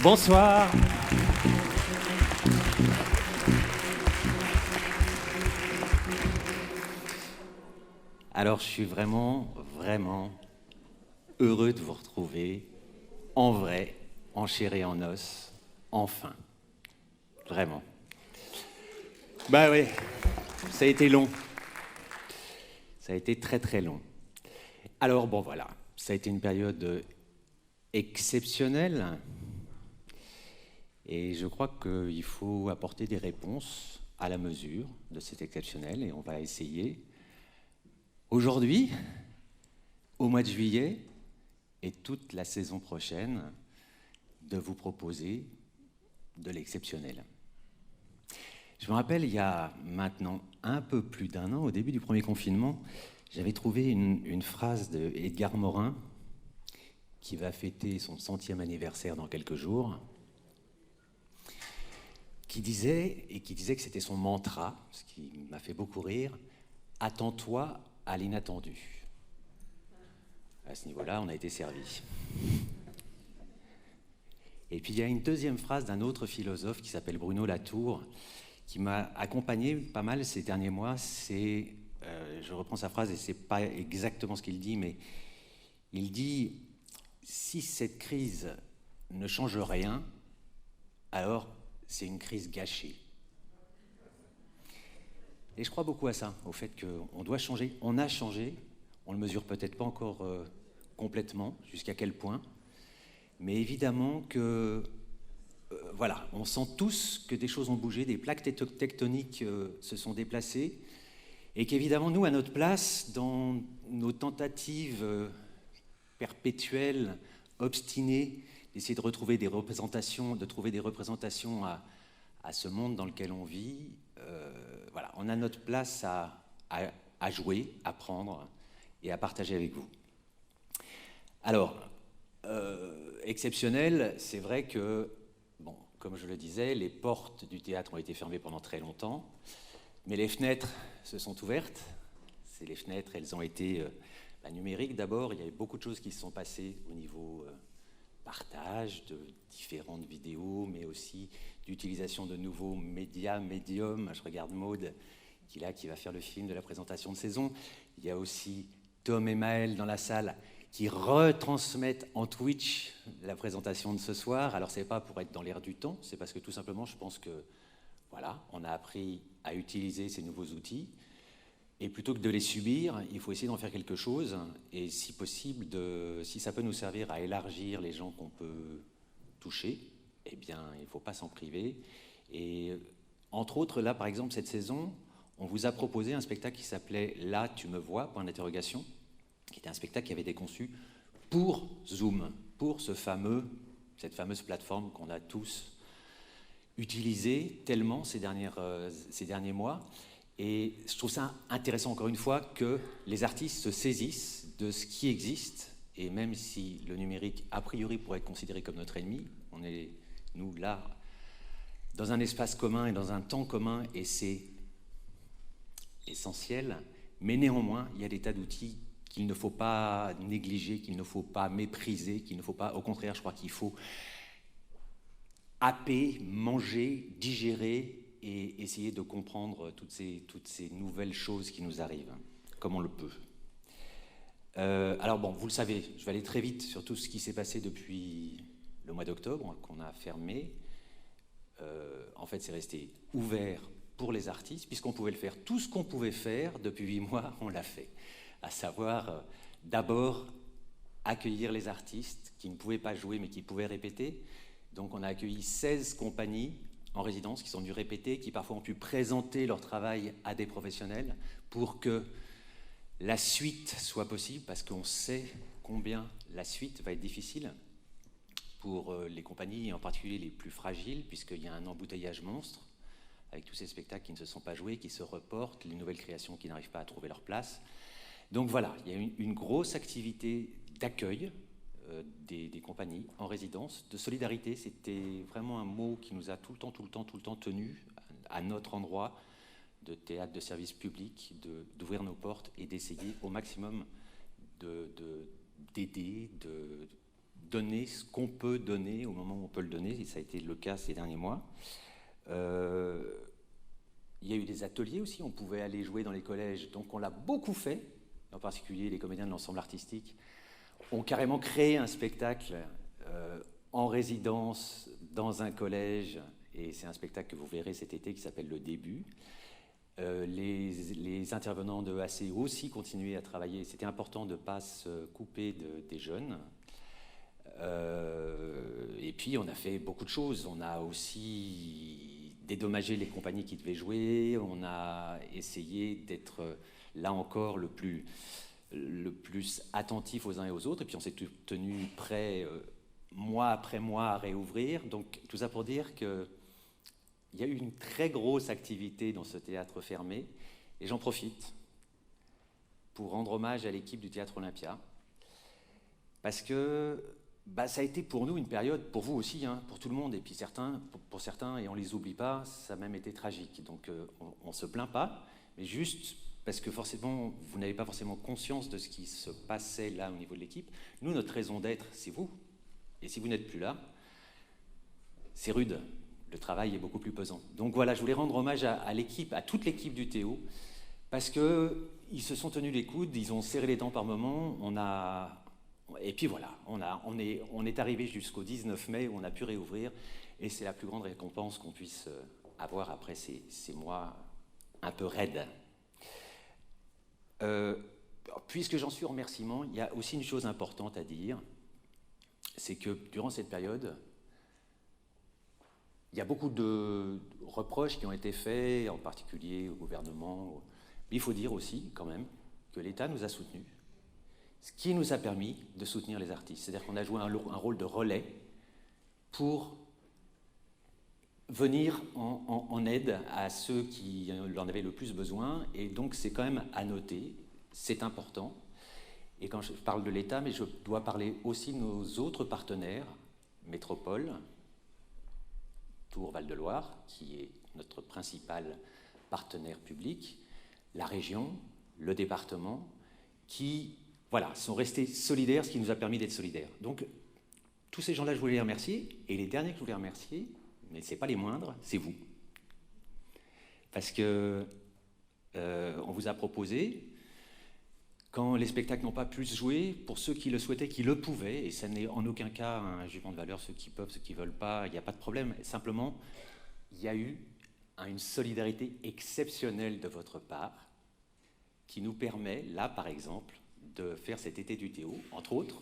Bonsoir. Alors, je suis vraiment heureux de vous retrouver en vrai, en chair et en os, enfin. Vraiment. Bah oui, ça a été long. Ça a été très long. Alors, bon, voilà, ça a été une période exceptionnelle. Et je crois qu'il faut apporter des réponses à la mesure de cet exceptionnel, et on va essayer aujourd'hui, au mois de juillet, et toute la saison prochaine, de vous proposer de l'exceptionnel. Je me rappelle, il y a maintenant un peu plus d'un an, au début du premier confinement, j'avais trouvé une phrase d'Edgar Morin, qui va fêter son 100e anniversaire dans quelques jours, qui disait que c'était son mantra, ce qui m'a fait beaucoup rire, « Attends-toi à l'inattendu ». À ce niveau-là, on a été servi. Et puis il y a une deuxième phrase d'un autre philosophe qui s'appelle Bruno Latour, qui m'a accompagné pas mal ces derniers mois. C'est, je reprends sa phrase et c'est pas exactement ce qu'il dit, mais il dit « Si cette crise ne change rien, alors c'est une crise gâchée ». Et je crois beaucoup à ça, au fait qu'on doit changer. On a changé, on ne le mesure peut-être pas encore complètement, jusqu'à quel point, mais évidemment que, voilà, on sent tous que des choses ont bougé, des plaques tectoniques se sont déplacées, et qu'évidemment, nous, à notre place, dans nos tentatives perpétuelles, obstinées, d'essayer de retrouver des représentations, de trouver des représentations à ce monde dans lequel on vit, voilà, on a notre place à jouer, à prendre et à partager avec vous. Alors, exceptionnel, c'est vrai que, bon, comme je le disais, les portes du théâtre ont été fermées pendant très longtemps, mais les fenêtres se sont ouvertes. C'est les fenêtres, elles ont été numériques d'abord. Il y a eu beaucoup de choses qui se sont passées au niveau partage de différentes vidéos, mais aussi d'utilisation de nouveaux médiums. Je regarde Maude, qui va faire le film de la présentation de saison. Il y a aussi Tom et Maël dans la salle qui retransmettent en Twitch la présentation de ce soir. Alors, c'est pas pour être dans l'air du temps, c'est parce que tout simplement, je pense que, voilà, on a appris à utiliser ces nouveaux outils. Et plutôt que de les subir, il faut essayer d'en faire quelque chose. Et si possible, si ça peut nous servir à élargir les gens qu'on peut toucher, eh bien, il ne faut pas s'en priver. Et entre autres, là, par exemple, cette saison, on vous a proposé un spectacle qui s'appelait « Là, tu me vois », point d'interrogation, qui était un spectacle qui avait été conçu pour Zoom, pour cette fameuse plateforme qu'on a tous utilisée tellement ces derniers mois. Et je trouve ça intéressant, encore une fois, que les artistes se saisissent de ce qui existe, et même si le numérique, a priori, pourrait être considéré comme notre ennemi, on est, nous, là, dans un espace commun et dans un temps commun, et c'est essentiel, mais néanmoins, il y a des tas d'outils qu'il ne faut pas négliger, qu'il ne faut pas mépriser, qu'il ne faut pas, au contraire, je crois qu'il faut happer, manger, digérer, et essayer de comprendre toutes ces nouvelles choses qui nous arrivent, comme on le peut. Alors bon, vous le savez, je vais aller très vite sur tout ce qui s'est passé depuis le mois d'octobre, qu'on a fermé. En fait, c'est resté ouvert pour les artistes, puisqu'on pouvait le faire. Tout ce qu'on pouvait faire depuis 8 mois, on l'a fait. À savoir, d'abord, accueillir les artistes qui ne pouvaient pas jouer, mais qui pouvaient répéter. Donc on a accueilli 16 compagnies en résidence, qui sont venus répéter, qui parfois ont pu présenter leur travail à des professionnels pour que la suite soit possible, parce qu'on sait combien la suite va être difficile pour les compagnies, en particulier les plus fragiles, puisqu'il y a un embouteillage monstre, avec tous ces spectacles qui ne se sont pas joués, qui se reportent, les nouvelles créations qui n'arrivent pas à trouver leur place. Donc voilà, il y a une grosse activité d'accueil des compagnies en résidence, de solidarité. C'était vraiment un mot qui nous a tout le temps tenus à notre endroit de théâtre de service public, d'ouvrir nos portes et d'essayer au maximum d'aider, de donner ce qu'on peut donner au moment où on peut le donner, et ça a été le cas ces derniers mois. Il y a eu des ateliers aussi, on pouvait aller jouer dans les collèges, donc on l'a beaucoup fait, en particulier les comédiens de l'ensemble artistique ont carrément créé un spectacle en résidence dans un collège, et c'est un spectacle que vous verrez cet été qui s'appelle Le Début. Les intervenants de AC aussi continuaient à travailler, c'était important de ne pas se couper des jeunes. Et puis on a fait beaucoup de choses, on a aussi dédommagé les compagnies qui devaient jouer, on a essayé d'être là encore le plus attentif aux uns et aux autres, et puis on s'est tenu prêt mois après mois à réouvrir. Donc tout ça pour dire qu'il y a eu une très grosse activité dans ce théâtre fermé, et j'en profite pour rendre hommage à l'équipe du Théâtre Olympia, parce que ça a été pour nous une période, pour vous aussi, hein, pour tout le monde, et puis pour certains, et on ne les oublie pas, ça a même été tragique. Donc on ne se plaint pas, mais juste parce que forcément, vous n'avez pas forcément conscience de ce qui se passait là au niveau de l'équipe. Nous, notre raison d'être, c'est vous. Et si vous n'êtes plus là, c'est rude. Le travail est beaucoup plus pesant. Donc voilà, je voulais rendre hommage à l'équipe, à toute l'équipe du Théo, parce qu'ils se sont tenus les coudes, ils ont serré les dents par moments, et puis voilà, on est arrivé jusqu'au 19 mai où on a pu réouvrir, et c'est la plus grande récompense qu'on puisse avoir après ces mois un peu raides. Puisque j'en suis au remerciement, il y a aussi une chose importante à dire, c'est que durant cette période, il y a beaucoup de reproches qui ont été faits, en particulier au gouvernement. Mais il faut dire aussi, quand même, que l'État nous a soutenus, ce qui nous a permis de soutenir les artistes. C'est-à-dire qu'on a joué un rôle de relais pour venir en aide à ceux qui en avaient le plus besoin, et donc c'est quand même à noter, c'est important. Et quand je parle de l'État, mais je dois parler aussi de nos autres partenaires, Métropole, Tours Val-de-Loire, qui est notre principal partenaire public, la région, le département, qui sont restés solidaires, ce qui nous a permis d'être solidaires. Donc tous ces gens-là, je voulais les remercier, et les derniers que je voulais remercier, mais ce n'est pas les moindres, c'est vous. Parce que on vous a proposé, quand les spectacles n'ont pas pu se jouer, pour ceux qui le souhaitaient, qui le pouvaient, et ça n'est en aucun cas un jugement de valeur, ceux qui peuvent, ceux qui ne veulent pas, il n'y a pas de problème. Simplement, il y a eu une solidarité exceptionnelle de votre part, qui nous permet, là par exemple, de faire cet été du Théo, entre autres,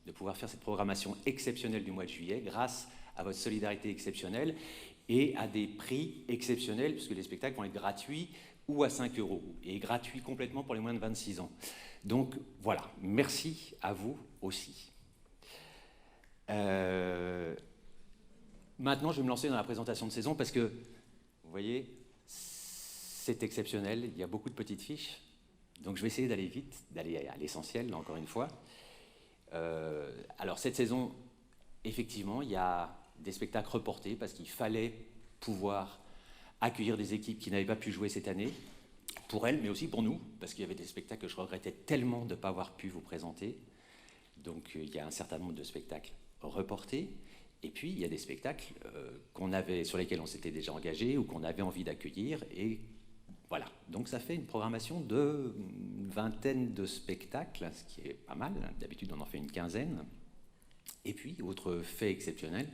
de pouvoir faire cette programmation exceptionnelle du mois de juillet, grâce à votre solidarité exceptionnelle et à des prix exceptionnels, puisque les spectacles vont être gratuits ou à 5 €, et gratuits complètement pour les moins de 26 ans. Donc voilà, merci à vous aussi. Maintenant, je vais me lancer dans la présentation de saison, parce que, vous voyez, c'est exceptionnel, il y a beaucoup de petites fiches, donc je vais essayer d'aller vite, d'aller à l'essentiel, encore une fois. Alors cette saison, effectivement, il y a des spectacles reportés parce qu'il fallait pouvoir accueillir des équipes qui n'avaient pas pu jouer cette année, pour elles, mais aussi pour nous, parce qu'il y avait des spectacles que je regrettais tellement de ne pas avoir pu vous présenter. Donc il y a un certain nombre de spectacles reportés, et puis il y a des spectacles sur lesquels on s'était déjà engagé ou qu'on avait envie d'accueillir, et voilà. Donc ça fait une programmation de 20 de spectacles, ce qui est pas mal. D'habitude, on en fait une 15aine. Et puis, autre fait exceptionnel,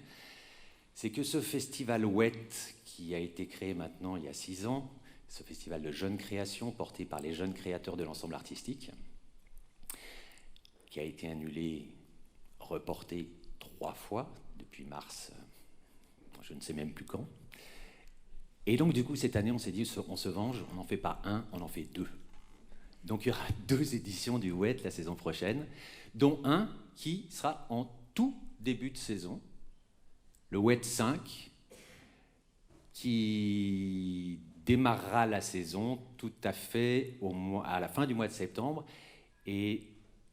c'est que ce festival WET, qui a été créé maintenant il y a 6 ans, ce festival de jeunes créations porté par les jeunes créateurs de l'ensemble artistique, qui a été annulé, reporté 3 fois depuis mars, je ne sais même plus quand. Et donc, du coup, cette année, on s'est dit, on se venge, on n'en fait pas un, on en fait 2. Donc, il y aura 2 éditions du WET la saison prochaine, dont un qui sera en tout début de saison, le WET 5, qui démarrera la saison tout à fait à la fin du mois de septembre. Et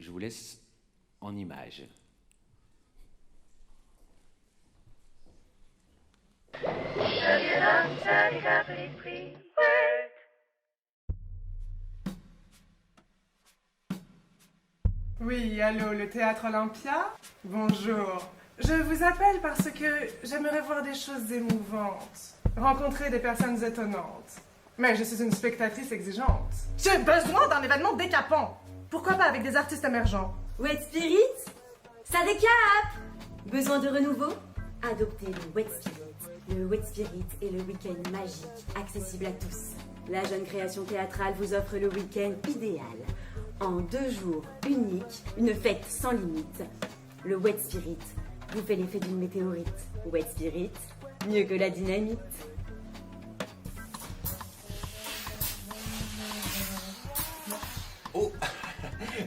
je vous laisse en images Oui, allô, le Théâtre Olympia? Bonjour. Je vous appelle parce que j'aimerais voir des choses émouvantes, rencontrer des personnes étonnantes. Mais je suis une spectatrice exigeante. J'ai besoin d'un événement décapant. Pourquoi pas avec des artistes émergents? Wet Spirit? Ça décape! Besoin de renouveau? Adoptez le Wet Spirit. Le Wet Spirit est le week-end magique, accessible à tous. La jeune création théâtrale vous offre le week-end idéal. En 2 jours uniques, une fête sans limite. Le Wet Spirit vous fait l'effet d'une météorite. Wet Spirit, mieux que la dynamite. Oh,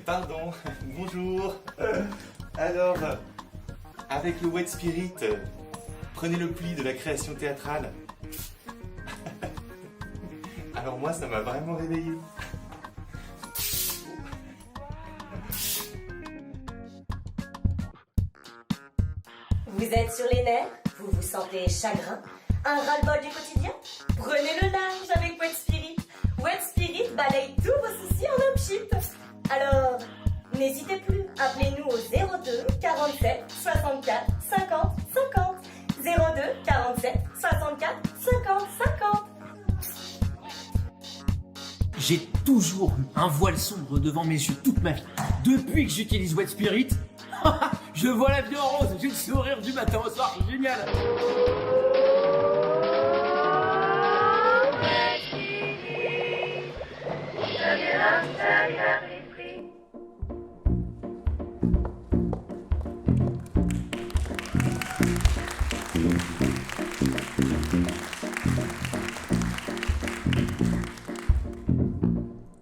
pardon, bonjour. Alors, avec le Wet Spirit, prenez le pli de la création théâtrale. Alors moi, ça m'a vraiment réveillé. Vous êtes sur les nerfs? Vous vous sentez chagrin? Un ras-le-bol du quotidien? Prenez le large avec Wet Spirit. Wet Spirit balaye tous vos soucis en un pchit. Alors, n'hésitez plus, appelez-nous au 02 47 64 50 50. 02 47 64 50 50. J'ai toujours eu un voile sombre devant mes yeux toute ma vie. Depuis que j'utilise Wet Spirit, je vois la vie en rose, j'ai le sourire du matin au soir, c'est génial.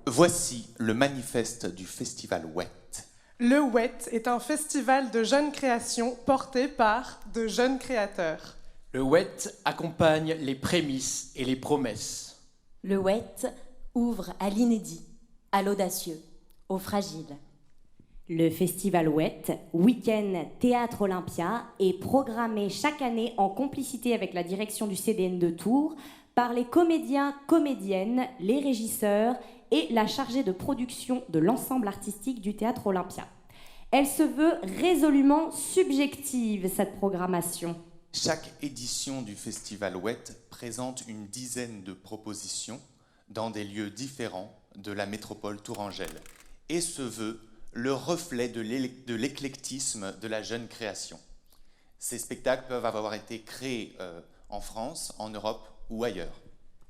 Voici le manifeste du festival WET. Le WET est un festival de jeunes créations porté par de jeunes créateurs. Le WET accompagne les prémices et les promesses. Le WET ouvre à l'inédit, à l'audacieux, au fragile. Le festival WET, Week-end Théâtre Olympia, est programmé chaque année en complicité avec la direction du CDN de Tours par les comédiens, comédiennes, les régisseurs et la chargée de production de l'ensemble artistique du Théâtre Olympia. Elle se veut résolument subjective, cette programmation. Chaque édition du festival WET présente une dizaine de propositions dans des lieux différents de la métropole tourangelle et se veut le reflet de l'éclectisme de la jeune création. Ces spectacles peuvent avoir été créés en France, en Europe ou ailleurs.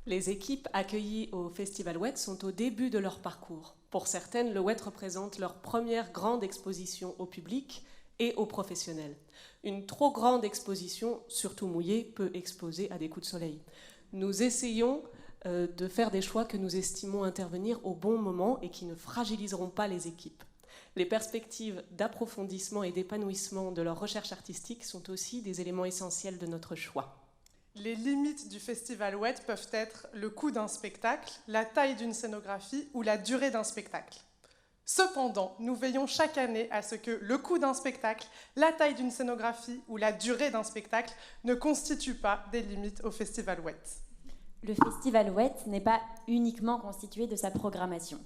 Les équipes accueillies au Festival WET sont au début de leur parcours. Pour certaines, le WET représente leur première grande exposition au public et aux professionnels. Une trop grande exposition, surtout mouillée, peut exposer à des coups de soleil. Nous essayons de faire des choix que nous estimons intervenir au bon moment et qui ne fragiliseront pas les équipes. Les perspectives d'approfondissement et d'épanouissement de leur recherche artistique sont aussi des éléments essentiels de notre choix. Les limites du festival WET peuvent être le coût d'un spectacle, la taille d'une scénographie ou la durée d'un spectacle. Cependant, nous veillons chaque année à ce que le coût d'un spectacle, la taille d'une scénographie ou la durée d'un spectacle ne constituent pas des limites au festival WET. Le festival WET n'est pas uniquement constitué de sa programmation.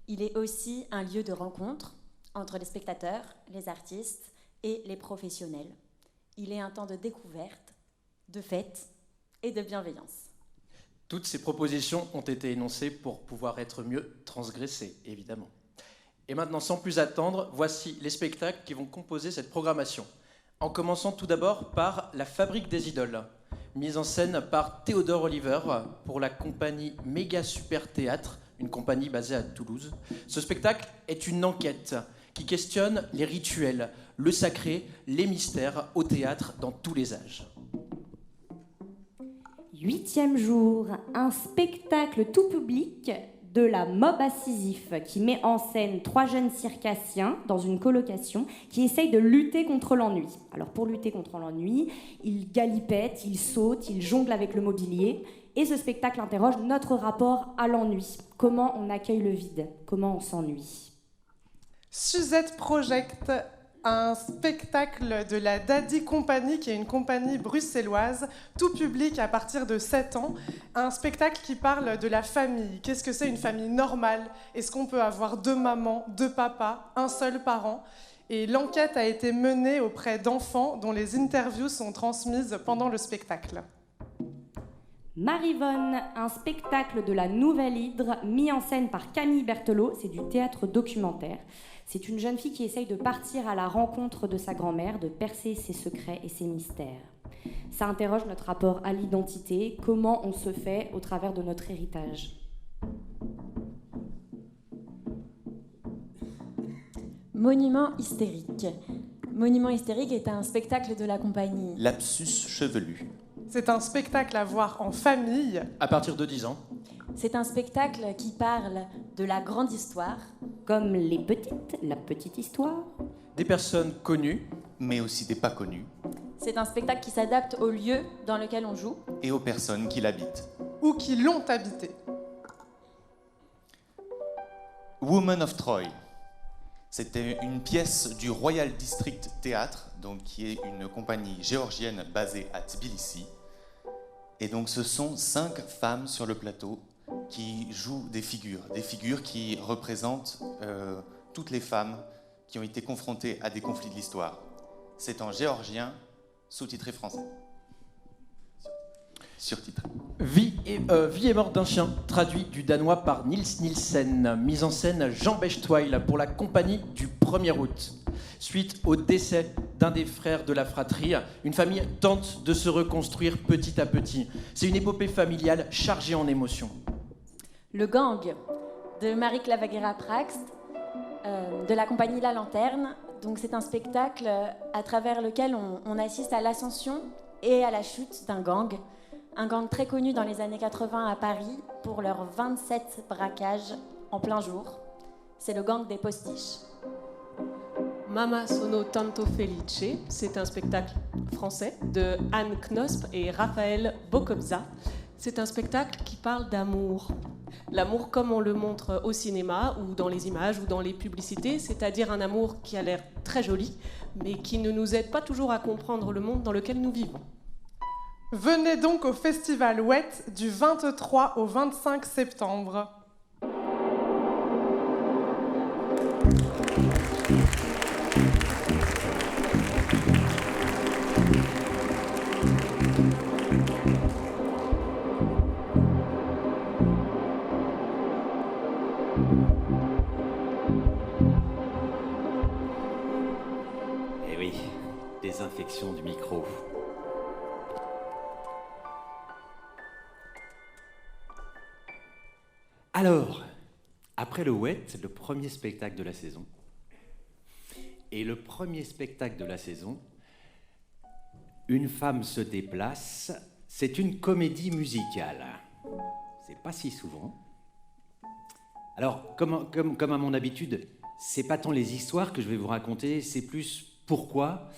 Il est aussi un lieu de rencontre entre les spectateurs, les artistes et les professionnels. Il est un temps de découverte, de fête et de bienveillance. Toutes ces propositions ont été énoncées pour pouvoir être mieux transgressées, évidemment. Et maintenant, sans plus attendre, voici les spectacles qui vont composer cette programmation. En commençant tout d'abord par La Fabrique des Idoles, mise en scène par Théodore Oliver pour la compagnie Méga Super Théâtre, une compagnie basée à Toulouse. Ce spectacle est une enquête qui questionne les rituels, le sacré, les mystères au théâtre dans tous les âges. 8e jour, un spectacle tout public de la Mob à Sisyphe qui met en scène 3 jeunes circassiens dans une colocation qui essayent de lutter contre l'ennui. Alors pour lutter contre l'ennui, ils galipettent, ils sautent, ils jonglent avec le mobilier et ce spectacle interroge notre rapport à l'ennui. Comment on accueille le vide? Comment on s'ennuie? Suzette projette un spectacle de la Daddy Company, qui est une compagnie bruxelloise, tout public à partir de 7 ans. Un spectacle qui parle de la famille. Qu'est-ce que c'est une famille normale? Est-ce qu'on peut avoir 2 mamans, 2 papas, un seul parent? Et l'enquête a été menée auprès d'enfants dont les interviews sont transmises pendant le spectacle. Marivonne, un spectacle de la Nouvelle Hydre mis en scène par Camille Berthelot, c'est du théâtre documentaire. C'est une jeune fille qui essaye de partir à la rencontre de sa grand-mère, de percer ses secrets et ses mystères. Ça interroge notre rapport à l'identité, comment on se fait au travers de notre héritage. Monument hystérique. Monument hystérique est un spectacle de la compagnie Lapsus chevelu. C'est un spectacle à voir en famille. À partir de 10 ans. C'est un spectacle qui parle de la grande histoire. Comme les petites, la petite histoire. Des personnes connues. Mais aussi des pas connus. C'est un spectacle qui s'adapte au lieu dans lequel on joue. Et aux personnes qui l'habitent. Ou qui l'ont habité. Woman of Troy. C'était une pièce du Royal District Theatre, donc qui est une compagnie géorgienne basée à Tbilissi. Et donc ce sont 5 femmes sur le plateau qui jouent des figures qui représentent toutes les femmes qui ont été confrontées à des conflits de l'histoire. C'est en géorgien, sous-titré français. Surtitré. Vie et mort d'un chien, traduit du danois par Niels Nielsen, mise en scène Jean Bechtweil pour la compagnie du 1er août. Suite au décès d'un des frères de la fratrie, une famille tente de se reconstruire petit à petit. C'est une épopée familiale chargée en émotions. Le gang de Marie Clavaguera Praxt, de la compagnie La Lanterne. Donc c'est un spectacle à travers lequel on assiste à l'ascension et à la chute d'un gang. Un gang très connu dans les années 80 à Paris pour leurs 27 braquages en plein jour. C'est le gang des postiches. Mama sono tanto felice, c'est un spectacle français de Anne Knosp et Raphaël Bokobza. C'est un spectacle qui parle d'amour. L'amour comme on le montre au cinéma ou dans les images ou dans les publicités, c'est-à-dire un amour qui a l'air très joli, mais qui ne nous aide pas toujours à comprendre le monde dans lequel nous vivons. Venez donc au Festival Wet du 23 au 25 septembre. Eh oui, désinfection du micro. Alors, après le Wet, le premier spectacle de la saison. Et le premier spectacle de la saison, Une femme se déplace, c'est une comédie musicale. C'est pas si souvent. Alors, comme à mon habitude, c'est pas tant les histoires que je vais vous raconter, c'est plus pourquoi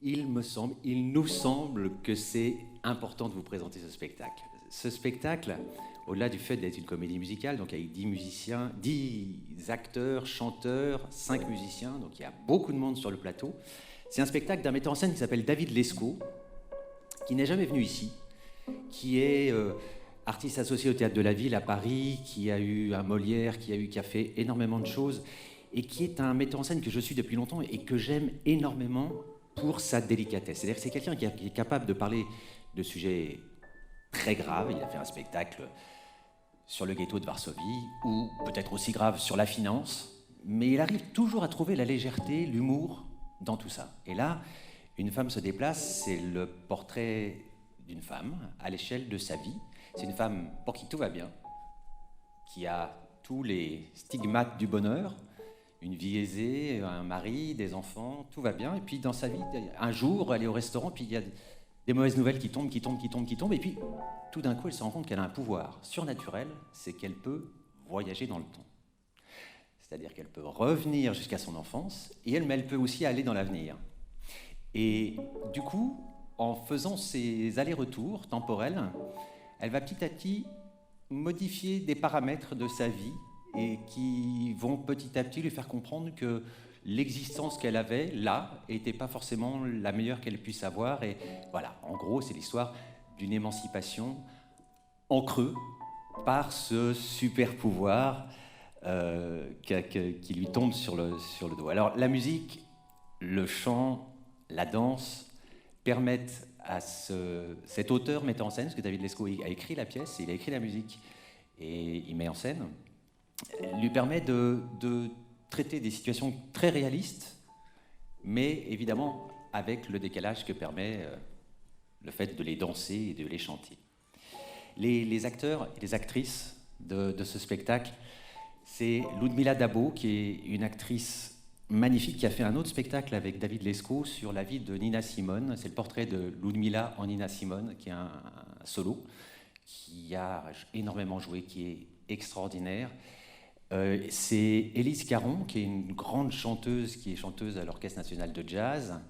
il nous semble que c'est important de vous présenter ce spectacle. Ce spectacle, au-delà du fait d'être une comédie musicale, donc avec 10 musiciens, 10 acteurs, chanteurs, 5 musiciens, donc il y a beaucoup de monde sur le plateau. C'est un spectacle d'un metteur en scène qui s'appelle David Lescaut, qui n'est jamais venu ici, qui est artiste associé au Théâtre de la Ville à Paris, qui a eu un Molière, qui a fait énormément de choses, et qui est un metteur en scène que je suis depuis longtemps et que j'aime énormément pour sa délicatesse. C'est-à-dire que c'est quelqu'un qui est capable de parler de sujets très graves. Il a fait un spectacle sur le ghetto de Varsovie, ou peut-être aussi grave sur la finance, mais il arrive toujours à trouver la légèreté, l'humour dans tout ça. Et là, Une femme se déplace, c'est le portrait d'une femme à l'échelle de sa vie. C'est une femme pour qui tout va bien, qui a tous les stigmates du bonheur, une vie aisée, un mari, des enfants, tout va bien. Et puis dans sa vie, un jour, elle est au restaurant, puis il y a des mauvaises nouvelles qui tombent, et puis tout d'un coup, elle se rend compte qu'elle a un pouvoir surnaturel, c'est qu'elle peut voyager dans le temps. C'est-à-dire qu'elle peut revenir jusqu'à son enfance, et elle peut aussi aller dans l'avenir. Et du coup, en faisant ces allers-retours temporels, elle va petit à petit modifier des paramètres de sa vie et qui vont petit à petit lui faire comprendre que l'existence qu'elle avait là n'était pas forcément la meilleure qu'elle puisse avoir. Et voilà, en gros, c'est l'histoire d'une émancipation en creux par ce super pouvoir qui lui tombe sur le dos. Alors la musique, le chant, la danse permettent à cet auteur metteur en scène, parce que David Lescaut a écrit la pièce, il a écrit la musique et il met en scène, lui permet de traiter des situations très réalistes, mais évidemment avec le décalage que permet le fait de les danser et de les chanter. Les acteurs et les actrices de ce spectacle, c'est Ludmila Dabo, qui est une actrice magnifique, qui a fait un autre spectacle avec David Lescaut sur la vie de Nina Simone. C'est le portrait de Ludmila en Nina Simone, qui est un solo, qui a énormément joué, qui est extraordinaire. C'est Élise Caron, qui est une grande chanteuse, qui est chanteuse à l'Orchestre national de jazz.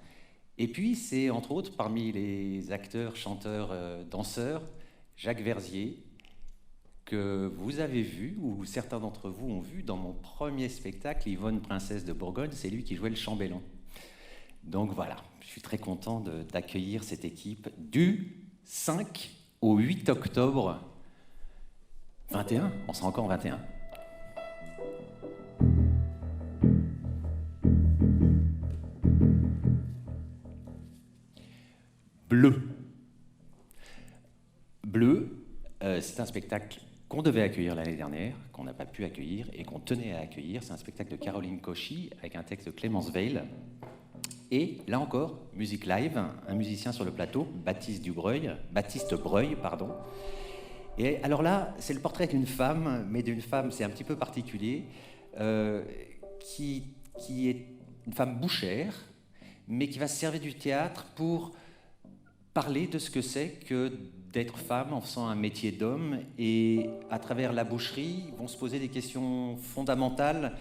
Et puis, c'est entre autres, parmi les acteurs, chanteurs, danseurs, Jacques Verzier, que vous avez vu, ou certains d'entre vous ont vu dans mon premier spectacle, Yvonne, princesse de Bourgogne. C'est lui qui jouait le chambellan. Donc voilà, je suis très content d'accueillir cette équipe du 5 au 8 octobre 21. On sera encore en 21. Bleu. Bleu, c'est un spectacle qu'on devait accueillir l'année dernière, qu'on n'a pas pu accueillir et qu'on tenait à accueillir. C'est un spectacle de Caroline Cauchy avec un texte de Clémence Veil. Et là encore, musique live, un musicien sur le plateau, Baptiste Breuil. Et alors là, c'est le portrait d'une femme, mais d'une femme, c'est un petit peu particulier, qui est une femme bouchère, mais qui va se servir du théâtre pour parler de ce que c'est que d'être femme en faisant un métier d'homme, et à travers la boucherie, vont se poser des questions fondamentales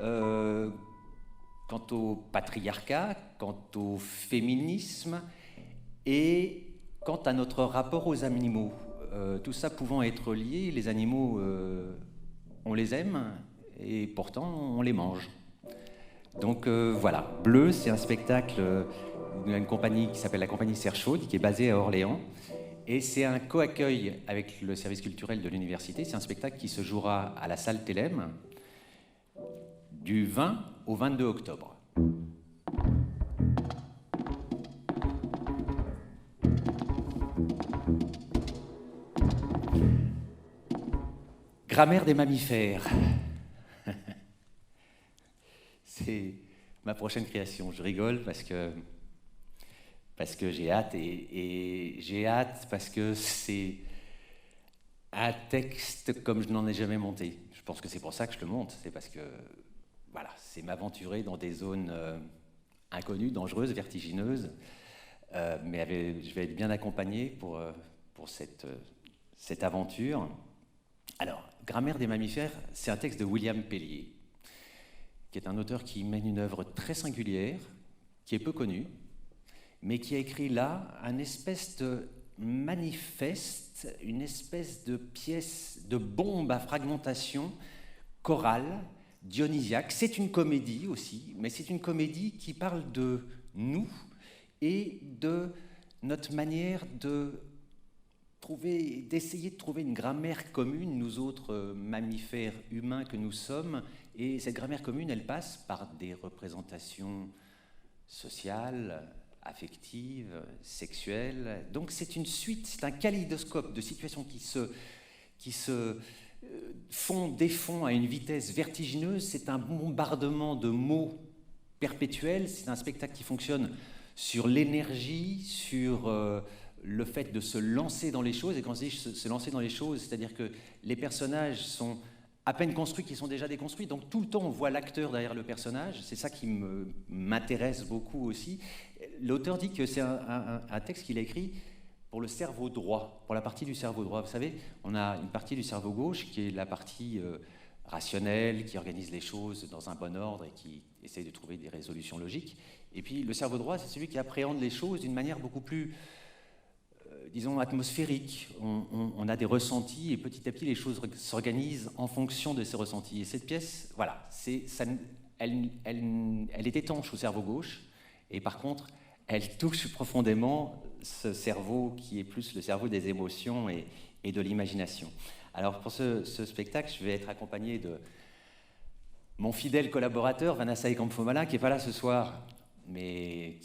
quant au patriarcat, quant au féminisme et quant à notre rapport aux animaux. Tout ça pouvant être lié, les animaux, on les aime et pourtant on les mange. Donc voilà, Bleu, c'est un spectacle d'une compagnie qui s'appelle la compagnie Serre Chaude, qui est basée à Orléans. Et c'est un co-accueil avec le service culturel de l'université. C'est un spectacle qui se jouera à la salle Thélème du 20 au 22 octobre. Grammaire des mammifères. C'est ma prochaine création. Je rigole parce que j'ai hâte, et j'ai hâte parce que c'est un texte comme je n'en ai jamais monté. Je pense que c'est pour ça que je le monte, c'est parce que voilà, c'est m'aventurer dans des zones inconnues, dangereuses, vertigineuses, mais je vais être bien accompagné pour cette aventure. Alors, Grammaire des mammifères, c'est un texte de William Pellier, qui est un auteur qui mène une œuvre très singulière, qui est peu connue, mais qui a écrit là un espèce de manifeste, une espèce de pièce de bombe à fragmentation chorale, dionysiaque. C'est une comédie aussi, mais c'est une comédie qui parle de nous et de notre manière d'essayer de trouver une grammaire commune, nous autres mammifères humains que nous sommes. Et cette grammaire commune, elle passe par des représentations sociales, affectives, sexuelles. Donc c'est une suite, c'est un kaléidoscope de situations qui se font, défont à une vitesse vertigineuse. C'est un bombardement de mots perpétuel. C'est un spectacle qui fonctionne sur l'énergie, sur le fait de se lancer dans les choses. Et quand je dis se lancer dans les choses, c'est-à-dire que les personnages sont à peine construits, qui sont déjà déconstruits. Donc tout le temps, on voit l'acteur derrière le personnage. C'est ça qui m'intéresse beaucoup aussi. L'auteur dit que c'est un texte qu'il a écrit pour le cerveau droit, pour la partie du cerveau droit. Vous savez, on a une partie du cerveau gauche qui est la partie rationnelle, qui organise les choses dans un bon ordre et qui essaye de trouver des résolutions logiques. Et puis le cerveau droit, c'est celui qui appréhende les choses d'une manière beaucoup plus disons, atmosphérique. On a des ressentis et petit à petit, les choses s'organisent en fonction de ces ressentis. Et cette pièce, voilà, elle est étanche au cerveau gauche, et par contre, elle touche profondément ce cerveau qui est plus le cerveau des émotions et de l'imagination. Alors pour ce spectacle, je vais être accompagné de mon fidèle collaborateur, Vanessa Ekamfomala, qui n'est pas là ce soir, mais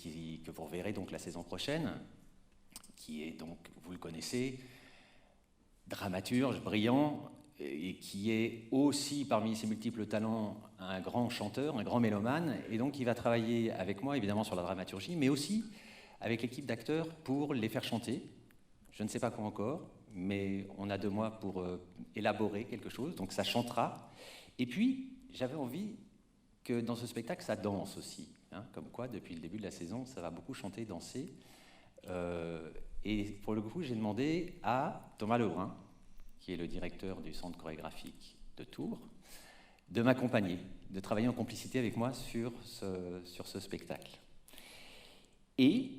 que vous reverrez donc la saison prochaine, qui est donc, vous le connaissez, dramaturge, brillant, et qui est aussi, parmi ses multiples talents, un grand chanteur, un grand mélomane, et donc il va travailler avec moi, évidemment, sur la dramaturgie, mais aussi avec l'équipe d'acteurs pour les faire chanter. Je ne sais pas quoi encore, mais on a 2 mois pour élaborer quelque chose, donc ça chantera. Et puis, j'avais envie que dans ce spectacle, ça danse aussi, hein, comme quoi, depuis le début de la saison, ça va beaucoup chanter, danser. Et pour le coup, j'ai demandé à Thomas Lebrun, qui est le directeur du centre chorégraphique de Tours, de m'accompagner, de travailler en complicité avec moi sur ce spectacle. Et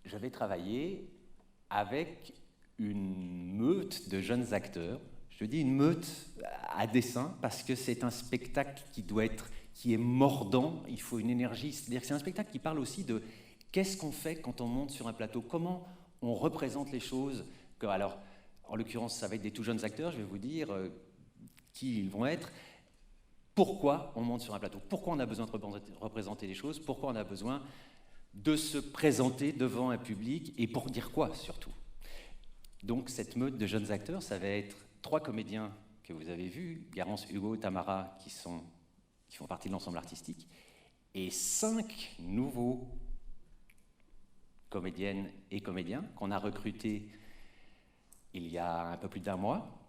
je vais travailler avec une meute de jeunes acteurs. Je dis une meute à dessein parce que c'est un spectacle qui est mordant, il faut une énergie. C'est-à-dire que c'est un spectacle qui parle aussi de qu'est-ce qu'on fait quand on monte sur un plateau, comment on représente les choses. Alors, en l'occurrence, ça va être des tout jeunes acteurs, je vais vous dire qui ils vont être, pourquoi on monte sur un plateau, pourquoi on a besoin de représenter les choses, pourquoi on a besoin de se présenter devant un public et pour dire quoi surtout. Donc cette meute de jeunes acteurs, ça va être 3 comédiens que vous avez vus, Garance, Hugo, Tamara, qui font partie de l'ensemble artistique, et 5 nouveaux comédiennes et comédiens qu'on a recrutés il y a un peu plus d'1 mois,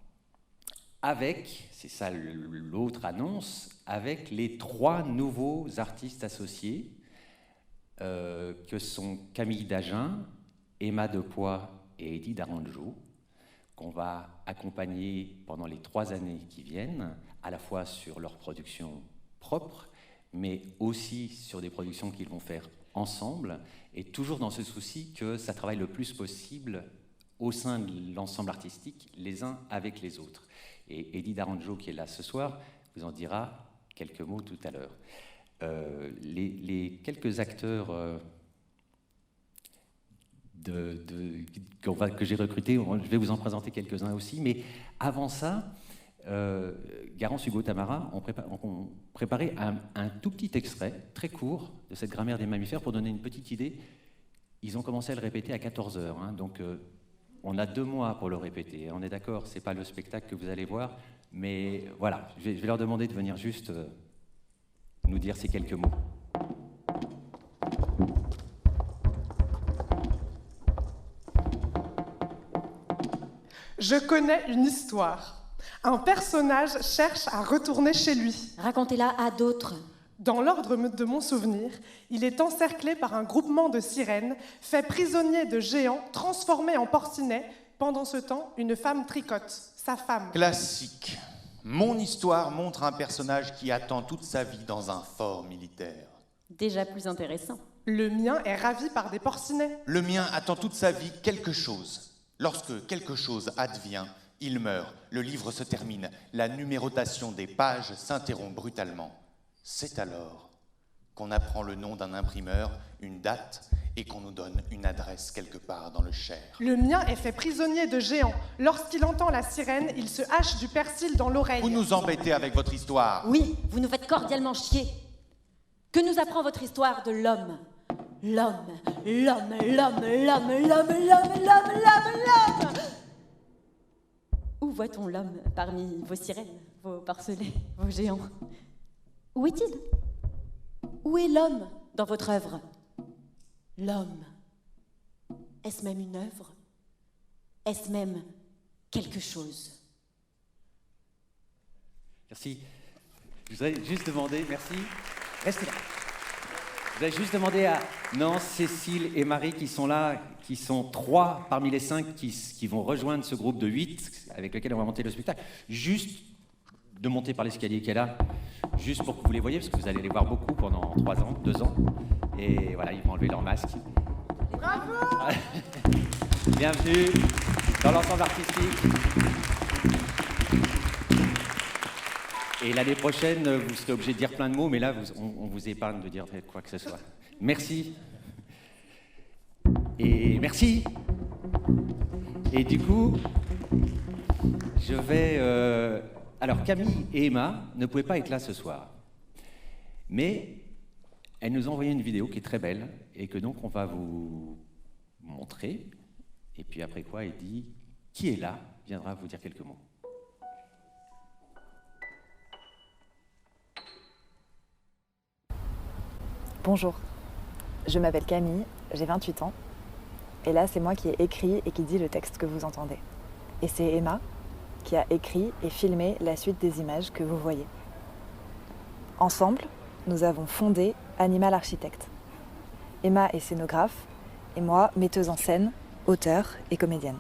avec, c'est ça l'autre annonce, avec les 3 nouveaux artistes associés, que sont Camille Dagen, Emma Depoix et Eddie Daranjo, qu'on va accompagner pendant les 3 années qui viennent, à la fois sur leur production propre, mais aussi sur des productions qu'ils vont faire ensemble, et toujours dans ce souci que ça travaille le plus possible au sein de l'ensemble artistique, les uns avec les autres. Et Eddie Daranjo, qui est là ce soir, vous en dira quelques mots tout à l'heure. Les quelques acteurs que j'ai recrutés, je vais vous en présenter quelques-uns aussi, mais avant ça, Garance, Hugo, Tamara ont préparé un tout petit extrait, très court, de cette grammaire des mammifères, pour donner une petite idée. Ils ont commencé à le répéter à 14h, hein, donc on a 2 mois pour le répéter. On est d'accord, c'est pas le spectacle que vous allez voir, mais voilà, je vais leur demander de venir juste nous dire ces quelques mots. Je connais une histoire. Un personnage cherche à retourner chez lui. Racontez-la à d'autres. Dans l'ordre de mon souvenir, il est encerclé par un groupement de sirènes, fait prisonnier de géants, transformé en porcinet. Pendant ce temps, une femme tricote, sa femme. Classique. Mon histoire montre un personnage qui attend toute sa vie dans un fort militaire. Déjà plus intéressant. Le mien est ravi par des porcinets. Le mien attend toute sa vie quelque chose. Lorsque quelque chose advient, il meurt, le livre se termine, la numérotation des pages s'interrompt brutalement. C'est alors qu'on apprend le nom d'un imprimeur, une date, et qu'on nous donne une adresse quelque part dans le Cher. Le mien est fait prisonnier de géants. Lorsqu'il entend la sirène, il se hache du persil dans l'oreille. Vous nous embêtez avec votre histoire. Oui, vous nous faites cordialement chier. Que nous apprend votre histoire de l'homme ? L'homme, l'homme, l'homme, l'homme, l'homme, l'homme, l'homme, l'homme. Où voit-on l'homme parmi vos sirènes, vos porcelets, vos géants ? Où est-il ? Où est l'homme dans votre œuvre ? L'homme. Est-ce même une œuvre ? Est-ce même quelque chose ? Merci. Je voudrais juste demander, merci. Restez là. Je voudrais juste demander à Nance, Cécile et Marie qui sont là, qui sont 3 parmi les 5 qui vont rejoindre ce groupe de 8 avec lequel on va monter le spectacle, juste de monter par l'escalier qui est là, juste pour que vous les voyez, parce que vous allez les voir beaucoup pendant 3 ans, 2 ans. Et voilà, ils vont enlever leur masque. Bravo ! Bienvenue dans l'ensemble artistique. Et l'année prochaine, vous serez obligé de dire plein de mots, mais là, on vous épargne de dire quoi que ce soit. Merci. Et merci. Et du coup, je vais... Alors, Camille et Emma ne pouvaient pas être là ce soir. Mais elles nous ont envoyé une vidéo qui est très belle et que donc on va vous montrer. Et puis après quoi, elle dit « Qui est là ?» viendra vous dire quelques mots. Bonjour, je m'appelle Camille, j'ai 28 ans. Et là, c'est moi qui ai écrit et qui dit le texte que vous entendez. Et c'est Emma qui a écrit et filmé la suite des images que vous voyez. Ensemble, nous avons fondé Animal Architect. Emma est scénographe et moi, metteuse en scène, auteure et comédienne.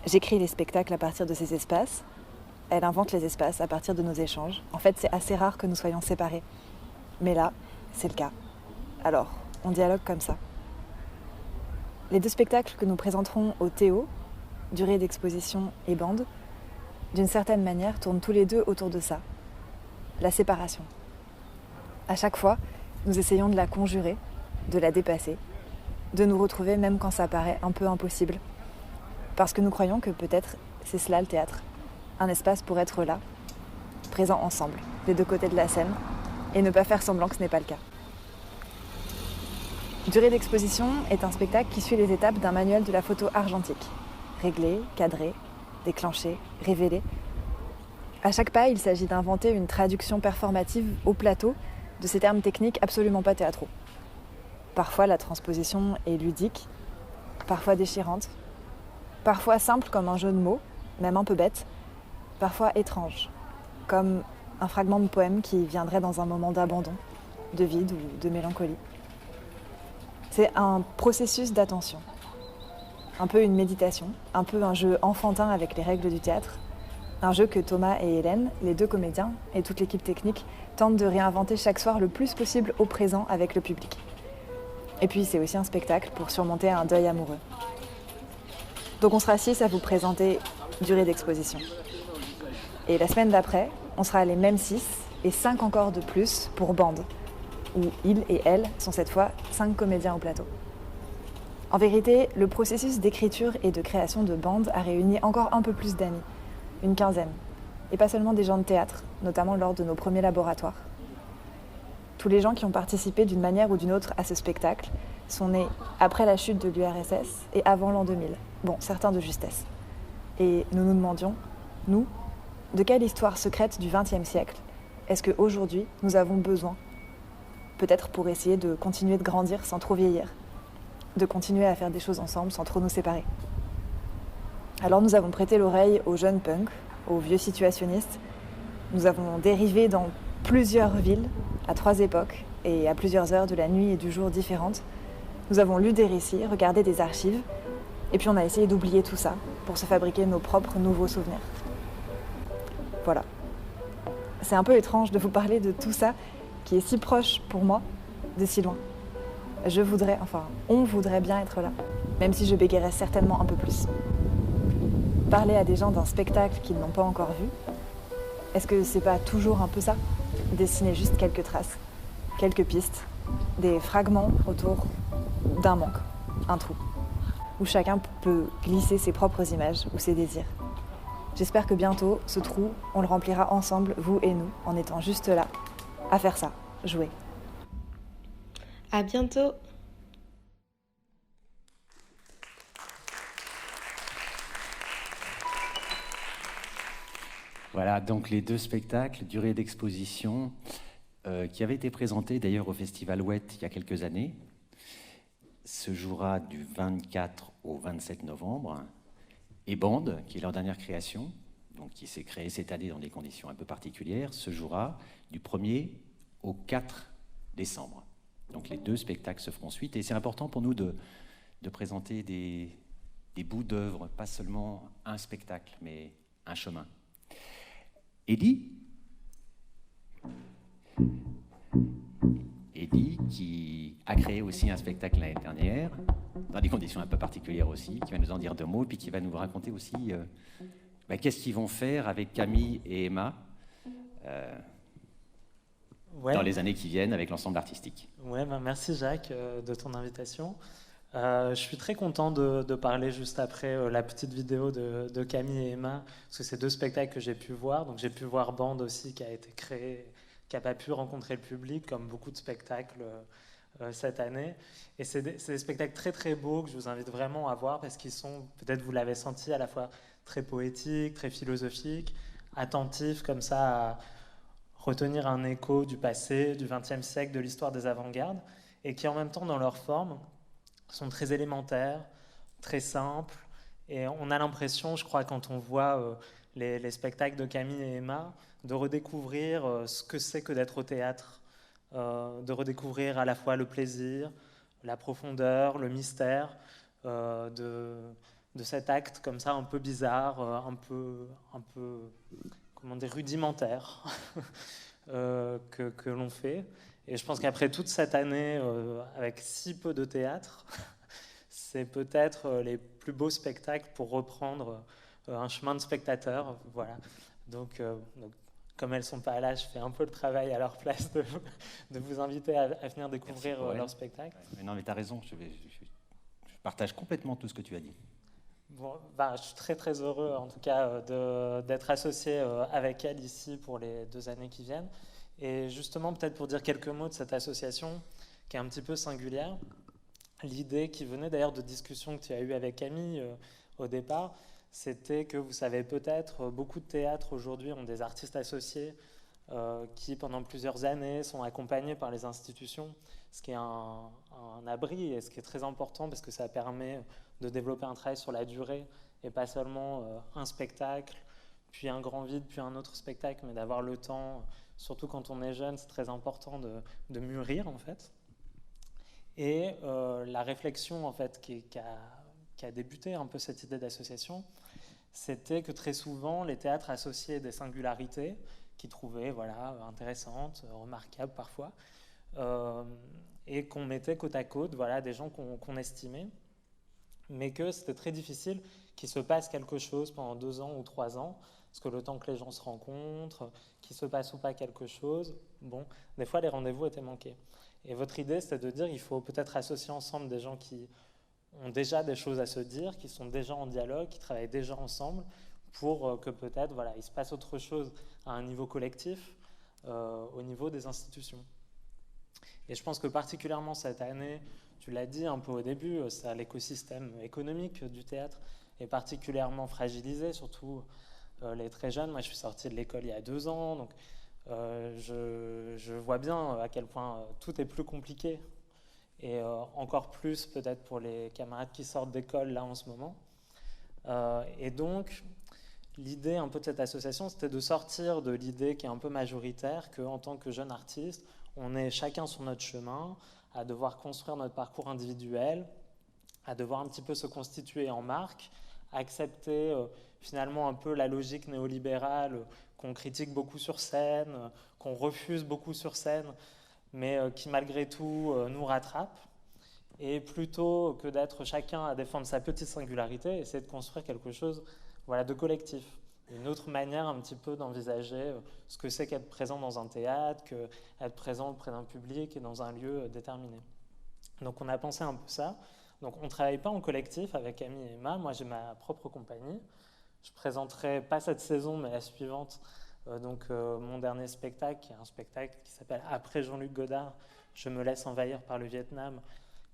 J'écris les spectacles à partir de ces espaces. Elle invente les espaces à partir de nos échanges. En fait, c'est assez rare que nous soyons séparés. Mais là, c'est le cas. Alors, on dialogue comme ça. Les 2 spectacles que nous présenterons au Théo, Durée d'exposition et Bande, d'une certaine manière, tournent tous les deux autour de ça, la séparation. À chaque fois, nous essayons de la conjurer, de la dépasser, de nous retrouver même quand ça paraît un peu impossible. Parce que nous croyons que peut-être c'est cela le théâtre, un espace pour être là, présents ensemble, des 2 côtés de la scène, et ne pas faire semblant que ce n'est pas le cas. Durée d'exposition est un spectacle qui suit les étapes d'un manuel de la photo argentique. Régler, cadrer, déclencher, révéler. À chaque pas, il s'agit d'inventer une traduction performative au plateau de ces termes techniques absolument pas théâtraux. Parfois, la transposition est ludique, parfois déchirante, parfois simple comme un jeu de mots, même un peu bête, parfois étrange, comme un fragment de poème qui viendrait dans un moment d'abandon, de vide ou de mélancolie. C'est un processus d'attention, un peu une méditation, un peu un jeu enfantin avec les règles du théâtre, un jeu que Thomas et Hélène, les 2 comédiens et toute l'équipe technique, tentent de réinventer chaque soir le plus possible au présent avec le public. Et puis c'est aussi un spectacle pour surmonter un deuil amoureux. Donc on sera 6 à vous présenter Durée d'exposition. Et la semaine d'après, on sera les mêmes 6 et 5 encore de plus pour Bande, où ils et elles sont cette fois 5 comédiens au plateau. En vérité, le processus d'écriture et de création de Bande a réuni encore un peu plus d'amis, une quinzaine, et pas seulement des gens de théâtre, notamment lors de nos premiers laboratoires. Tous les gens qui ont participé d'une manière ou d'une autre à ce spectacle sont nés après la chute de l'URSS et avant l'an 2000, bon, certains de justesse. Et nous nous demandions, nous, de quelle histoire secrète du XXe siècle est-ce qu'aujourd'hui nous avons besoin ? Peut-être pour essayer de continuer de grandir sans trop vieillir, de continuer à faire des choses ensemble sans trop nous séparer. Alors nous avons prêté l'oreille aux jeunes punks, aux vieux situationnistes. Nous avons dérivé dans plusieurs villes, à 3 époques et à plusieurs heures de la nuit et du jour différentes. Nous avons lu des récits, regardé des archives, et puis on a essayé d'oublier tout ça pour se fabriquer nos propres nouveaux souvenirs. Voilà. C'est un peu étrange de vous parler de tout ça qui est si proche pour moi, de si loin. On voudrait bien être là, même si je bégayerais certainement un peu plus. Parler à des gens d'un spectacle qu'ils n'ont pas encore vu, est-ce que c'est pas toujours un peu ça ? Dessiner juste quelques traces, quelques pistes, des fragments autour d'un manque, un trou, où chacun peut glisser ses propres images ou ses désirs. J'espère que bientôt, ce trou, on le remplira ensemble, vous et nous, en étant juste là, à faire ça, jouer. À bientôt. Voilà, donc les 2 spectacles, Durée d'exposition, qui avaient été présentés d'ailleurs au Festival Ouette il y a quelques années, se jouera du 24 au 27 novembre. Et Bande, qui est leur dernière création, donc qui s'est créée cette année dans des conditions un peu particulières, se jouera du 1er au 4 décembre. Donc les 2 spectacles se feront suite. Et c'est important pour nous de présenter des bouts d'œuvre, pas seulement un spectacle, mais un chemin. Eddie, qui a créé aussi un spectacle l'année dernière, dans des conditions un peu particulières aussi, qui va nous en dire 2 mots, puis qui va nous raconter aussi qu'est-ce qu'ils vont faire avec Camille et Emma dans les années qui viennent avec l'ensemble artistique. Ouais, merci Jacques de ton invitation. Je suis très content de parler juste après la petite vidéo de Camille et Emma, parce que c'est 2 spectacles que j'ai pu voir. Donc j'ai pu voir Bande aussi, qui a été créé, qui n'a pas pu rencontrer le public, comme beaucoup de spectacles cette année. Et c'est des spectacles très très beaux que je vous invite vraiment à voir, parce qu'ils sont, peut-être vous l'avez senti, à la fois très poétiques, très philosophiques, attentifs comme ça à retenir un écho du passé, du XXe siècle, de l'histoire des avant-gardes, et qui en même temps, dans leur forme, sont très élémentaires, très simples, et on a l'impression, je crois, quand on voit les spectacles de Camille et Emma, de redécouvrir ce que c'est que d'être au théâtre, de redécouvrir à la fois le plaisir, la profondeur, le mystère de cet acte comme ça un peu bizarre, un peu comment dire, rudimentaire que l'on fait. Et je pense qu'après toute cette année, avec si peu de théâtre, c'est peut-être les plus beaux spectacles pour reprendre un chemin de spectateur. Voilà. Donc, comme elles ne sont pas là, je fais un peu le travail à leur place de vous inviter à venir découvrir leur spectacle. Mais non, mais tu as raison, je partage complètement tout ce que tu as dit. Bon, je suis très très heureux en tout cas d'être associé avec elle ici pour les 2 années qui viennent. Et justement, peut-être pour dire quelques mots de cette association qui est un petit peu singulière, l'idée qui venait d'ailleurs de discussions que tu as eues avec Camille au départ, c'était que vous savez peut-être, beaucoup de théâtres aujourd'hui ont des artistes associés qui pendant plusieurs années sont accompagnés par les institutions, ce qui est un abri et ce qui est très important parce que ça permet de développer un travail sur la durée et pas seulement un spectacle, puis un grand vide, puis un autre spectacle, mais d'avoir le temps, surtout quand on est jeune, c'est très important de mûrir en fait. Et la réflexion en fait qui a débuté un peu cette idée d'association, c'était que très souvent les théâtres associaient des singularités qu'ils trouvaient intéressantes, remarquables parfois, et qu'on mettait côte à côte, des gens qu'on estimait, mais que c'était très difficile qu'il se passe quelque chose pendant 2 ans ou 3 ans, parce que le temps que les gens se rencontrent, qu'il se passe ou pas quelque chose, des fois les rendez-vous étaient manqués. Et votre idée, c'était de dire qu'il faut peut-être associer ensemble des gens qui ont déjà des choses à se dire, qui sont déjà en dialogue, qui travaillent déjà ensemble, pour que peut-être il se passe autre chose à un niveau collectif, au niveau des institutions. Et je pense que particulièrement cette année, tu l'as dit un peu au début, l'écosystème économique du théâtre est particulièrement fragilisé, surtout les très jeunes. Moi, je suis sorti de l'école il y a 2 ans, donc je vois bien à quel point tout est plus compliqué, et encore plus peut-être pour les camarades qui sortent d'école là en ce moment. Et donc, l'idée un peu de cette association, c'était de sortir de l'idée qui est un peu majoritaire, qu'en tant que jeune artiste, on est chacun sur notre chemin, à devoir construire notre parcours individuel, à devoir un petit peu se constituer en marque, accepter finalement un peu la logique néolibérale qu'on critique beaucoup sur scène, qu'on refuse beaucoup sur scène, mais qui malgré tout nous rattrape. Et plutôt que d'être chacun à défendre sa petite singularité, essayer de construire quelque chose de collectif. Une autre manière un petit peu d'envisager ce que c'est qu'être présent dans un théâtre, qu'être présent auprès d'un public et dans un lieu déterminé. Donc on a pensé un peu ça. Donc on ne travaille pas en collectif avec Camille et Emma. Moi j'ai ma propre compagnie. Je présenterai pas cette saison mais la suivante mon dernier spectacle, qui est un spectacle qui s'appelle Après Jean-Luc Godard, Je me laisse envahir par le Vietnam,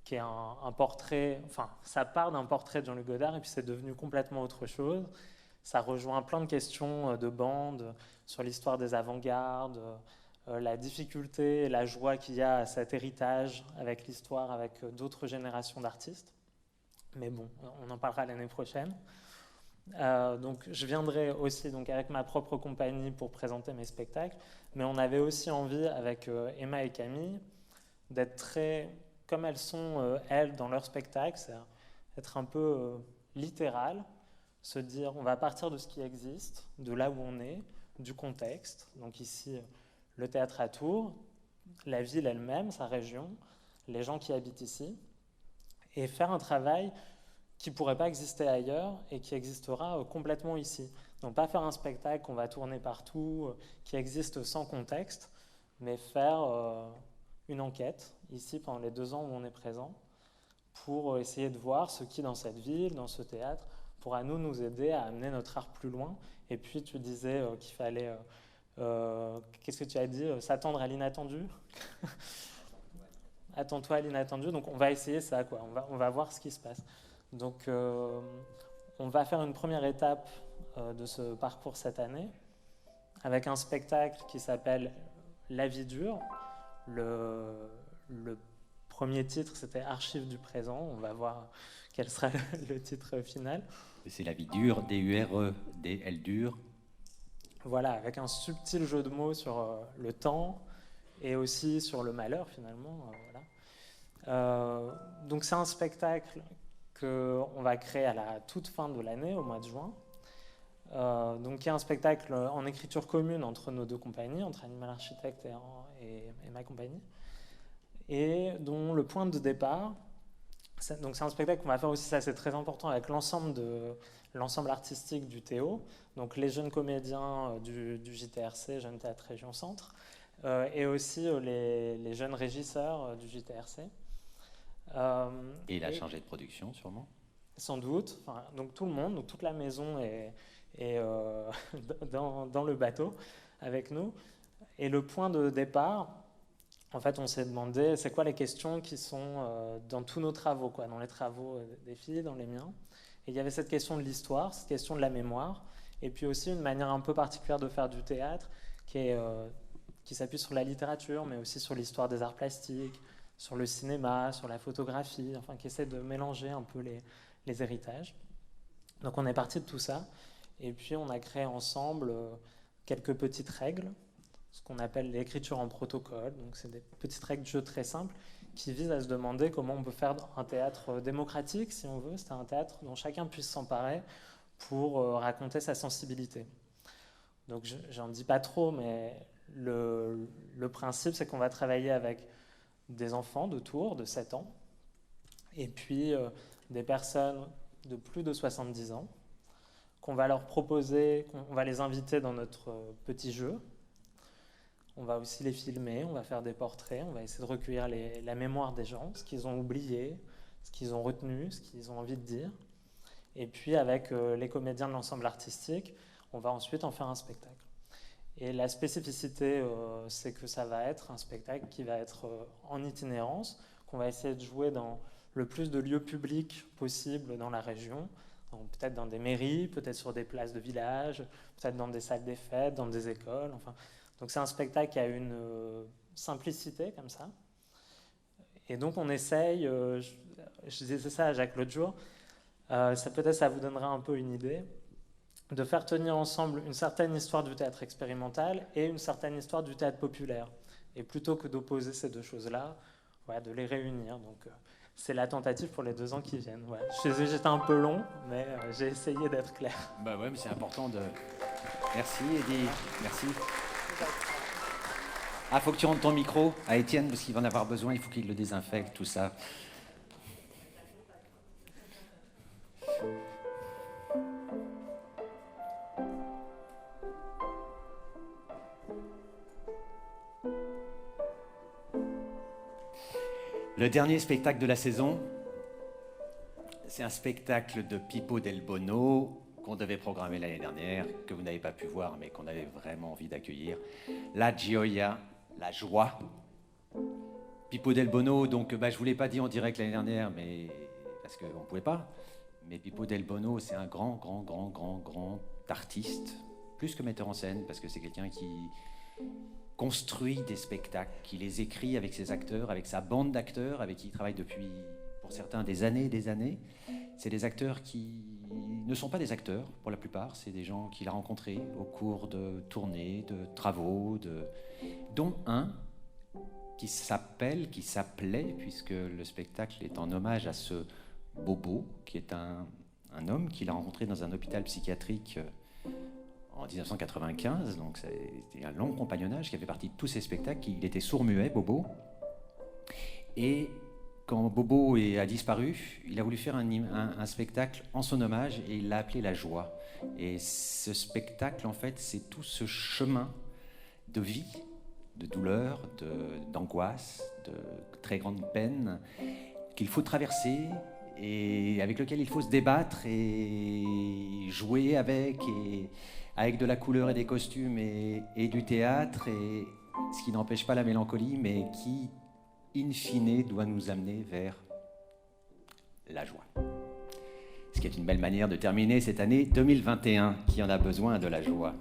qui est un portrait, ça part d'un portrait de Jean-Luc Godard et puis c'est devenu complètement autre chose. Ça rejoint plein de questions de bande sur l'histoire des avant-gardes, la difficulté et la joie qu'il y a à cet héritage avec l'histoire, avec d'autres générations d'artistes. Mais on en parlera l'année prochaine. Donc je viendrai aussi avec ma propre compagnie pour présenter mes spectacles, mais on avait aussi envie avec Emma et Camille d'être très, comme elles sont elles dans leur spectacle, c'est être un peu littéral, se dire on va partir de ce qui existe, de là où on est, du contexte, donc ici le théâtre à Tours, la ville elle-même, sa région, les gens qui habitent ici, et faire un travail qui ne pourrait pas exister ailleurs et qui existera complètement ici. Donc pas faire un spectacle qu'on va tourner partout, qui existe sans contexte, mais faire une enquête, ici pendant les 2 ans où on est présent, pour essayer de voir ce qui dans cette ville, dans ce théâtre, pourra nous aider à amener notre art plus loin. Et puis tu disais qu'il fallait, qu'est-ce que tu as dit, s'attendre à l'inattendu. Attends-toi à l'inattendu, donc on va essayer ça, quoi. On va voir ce qui se passe. Donc on va faire une première étape de ce parcours cette année, avec un spectacle qui s'appelle La vie dure. Le premier titre, c'était Archives du présent. On va voir quel sera le titre final. C'est La vie dure, D-U-R-E, D-L dure. Voilà, avec un subtil jeu de mots sur le temps et aussi sur le malheur, finalement. Voilà. Donc c'est un spectacle qu'on va créer à la toute fin de l'année, au mois de juin. Donc il y a un spectacle en écriture commune entre nos 2 compagnies, entre Animal Architect et ma compagnie, et dont le point de départ, donc c'est un spectacle qu'on va faire aussi, ça c'est très important, avec l'ensemble artistique du Théo, donc les jeunes comédiens du JTRC, Jeune Théâtre Région Centre, et aussi les jeunes régisseurs du JTRC. Et il a changé de production, sûrement. Sans doute. Enfin, donc tout le monde, donc toute la maison est dans le bateau avec nous. Et le point de départ, en fait, on s'est demandé, c'est quoi les questions qui sont dans tous nos travaux, quoi, dans les travaux des filles, dans les miens. Et il y avait cette question de l'histoire, cette question de la mémoire, et puis aussi une manière un peu particulière de faire du théâtre qui s'appuie sur la littérature, mais aussi sur l'histoire des arts plastiques, sur le cinéma, sur la photographie, enfin qui essaie de mélanger un peu les héritages. Donc on est parti de tout ça, et puis on a créé ensemble quelques petites règles, ce qu'on appelle l'écriture en protocole. Donc c'est des petites règles de jeu très simples qui visent à se demander comment on peut faire un théâtre démocratique, si on veut. C'est un théâtre dont chacun puisse s'emparer pour raconter sa sensibilité. Donc j'en dis pas trop, mais le principe, c'est qu'on va travailler avec des enfants de Tours de 7 ans et puis des personnes de plus de 70 ans qu'on va leur proposer, on va les inviter dans notre petit jeu. On va aussi les filmer, on va faire des portraits, on va essayer de recueillir la mémoire des gens, ce qu'ils ont oublié, ce qu'ils ont retenu, ce qu'ils ont envie de dire. Et puis avec les comédiens de l'ensemble artistique, on va ensuite en faire un spectacle. Et la spécificité, c'est que ça va être un spectacle qui va être en itinérance, qu'on va essayer de jouer dans le plus de lieux publics possible dans la région, peut-être dans des mairies, peut-être sur des places de village, peut-être dans des salles des fêtes, dans des écoles, enfin... Donc c'est un spectacle qui a une simplicité comme ça. Et donc on essaye, je disais ça à Jacques l'autre jour, peut-être ça vous donnera un peu une idée, de faire tenir ensemble une certaine histoire du théâtre expérimental et une certaine histoire du théâtre populaire. Et plutôt que d'opposer ces 2 choses-là, ouais, de les réunir. Donc c'est la tentative pour les 2 ans qui viennent. Ouais. Je sais, j'étais un peu long, mais j'ai essayé d'être clair. Bah ouais, mais c'est important de... Merci Eddy, merci. Ah, faut que tu rendes ton micro à Étienne, parce qu'il va en avoir besoin, il faut qu'il le désinfecte, tout ça. Le dernier spectacle de la saison, c'est un spectacle de Pippo Del Bono, qu'on devait programmer l'année dernière, que vous n'avez pas pu voir, mais qu'on avait vraiment envie d'accueillir. La gioia, la joie. Pippo Del Bono, donc je ne vous l'ai pas dit en direct l'année dernière, mais parce qu'on ne pouvait pas. Mais Pippo Del Bono, c'est un grand artiste, plus que metteur en scène, parce que c'est quelqu'un qui construit des spectacles, qui les écrit avec ses acteurs, avec sa bande d'acteurs, avec qui il travaille depuis, pour certains, des années et des années. C'est des acteurs qui ne sont pas des acteurs, pour la plupart. C'est des gens qu'il a rencontrés au cours de tournées, de travaux, dont un qui s'appelait, puisque le spectacle est en hommage à ce Bobo, qui est un homme qu'il a rencontré dans un hôpital psychiatrique en 1995. Donc c'était un long compagnonnage qui fait partie de tous ces spectacles. Il était sourd-muet, Bobo. Et quand Bobo a disparu, il a voulu faire un spectacle en son hommage et il l'a appelé La Joie. Et ce spectacle, en fait, c'est tout ce chemin de vie, de douleur, d'angoisse, de très grande peine qu'il faut traverser et avec lequel il faut se débattre et jouer avec de la couleur et des costumes et du théâtre, et ce qui n'empêche pas la mélancolie, mais qui, in fine, doit nous amener vers la joie. Ce qui est une belle manière de terminer cette année 2021, qui en a besoin de la joie.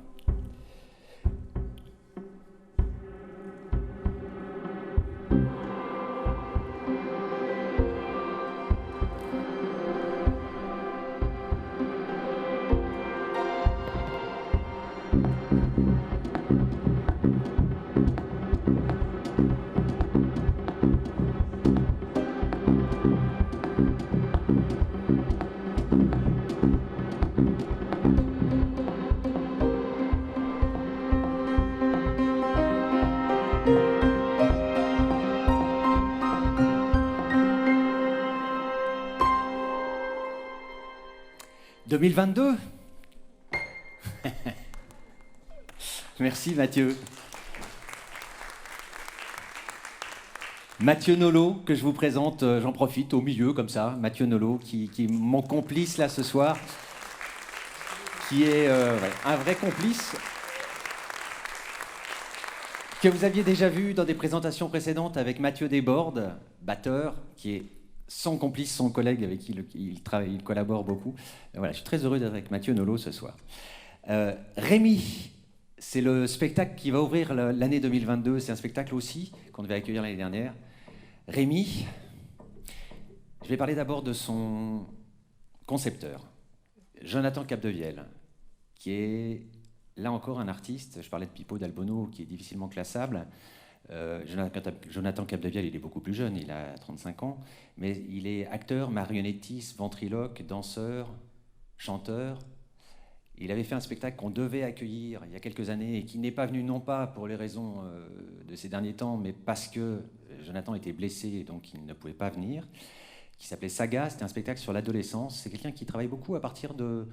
« 2022 » Merci Mathieu. Mathieu Nolot, que je vous présente, j'en profite au milieu comme ça. Mathieu Nolot, qui est mon complice là ce soir, qui est un vrai complice, que vous aviez déjà vu dans des présentations précédentes avec Mathieu Desbordes, batteur, qui est son complice, son collègue avec qui il collabore beaucoup. Voilà, je suis très heureux d'être avec Mathieu Nolot ce soir. Rémi, c'est le spectacle qui va ouvrir l'année 2022. C'est un spectacle aussi qu'on devait accueillir l'année dernière. Rémi, je vais parler d'abord de son concepteur, Jonathan Capdevielle, qui est là encore un artiste. Je parlais de Pipo d'Albono, qui est difficilement classable. Jonathan Capdevielle, il est beaucoup plus jeune, il a 35 ans, mais il est acteur, marionnettiste, ventriloque, danseur, chanteur. Il avait fait un spectacle qu'on devait accueillir il y a quelques années et qui n'est pas venu, non pas pour les raisons de ces derniers temps, mais parce que Jonathan était blessé et donc il ne pouvait pas venir, qui s'appelait Saga. C'était un spectacle sur l'adolescence. C'est quelqu'un qui travaille beaucoup à partir de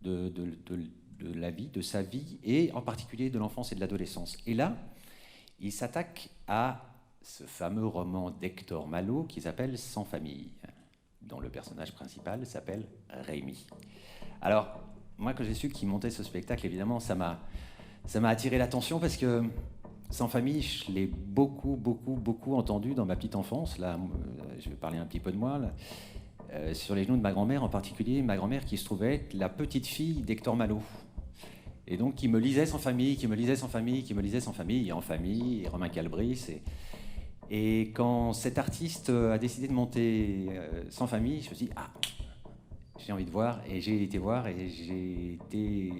la vie, de sa vie, et en particulier de l'enfance et de l'adolescence. Et là, il s'attaque à ce fameux roman d'Hector Malot qui s'appelle Sans famille, dont le personnage principal s'appelle Rémi. Alors, moi, quand j'ai su qu'il montait ce spectacle, évidemment, ça m'a attiré l'attention parce que Sans famille, je l'ai beaucoup entendu dans ma petite enfance. Là, je vais parler un petit peu de moi. Là. Sur les genoux de ma grand-mère, en particulier, ma grand-mère qui se trouvait être la petite fille d'Hector Malot. Et donc, qui me lisait Sans famille, qui me lisait Sans famille, qui me lisait Sans famille, et En famille, et Romain Calbris. Et quand cet artiste a décidé de monter Sans famille, je me suis dit, j'ai envie de voir. Et j'ai été voir, et j'ai été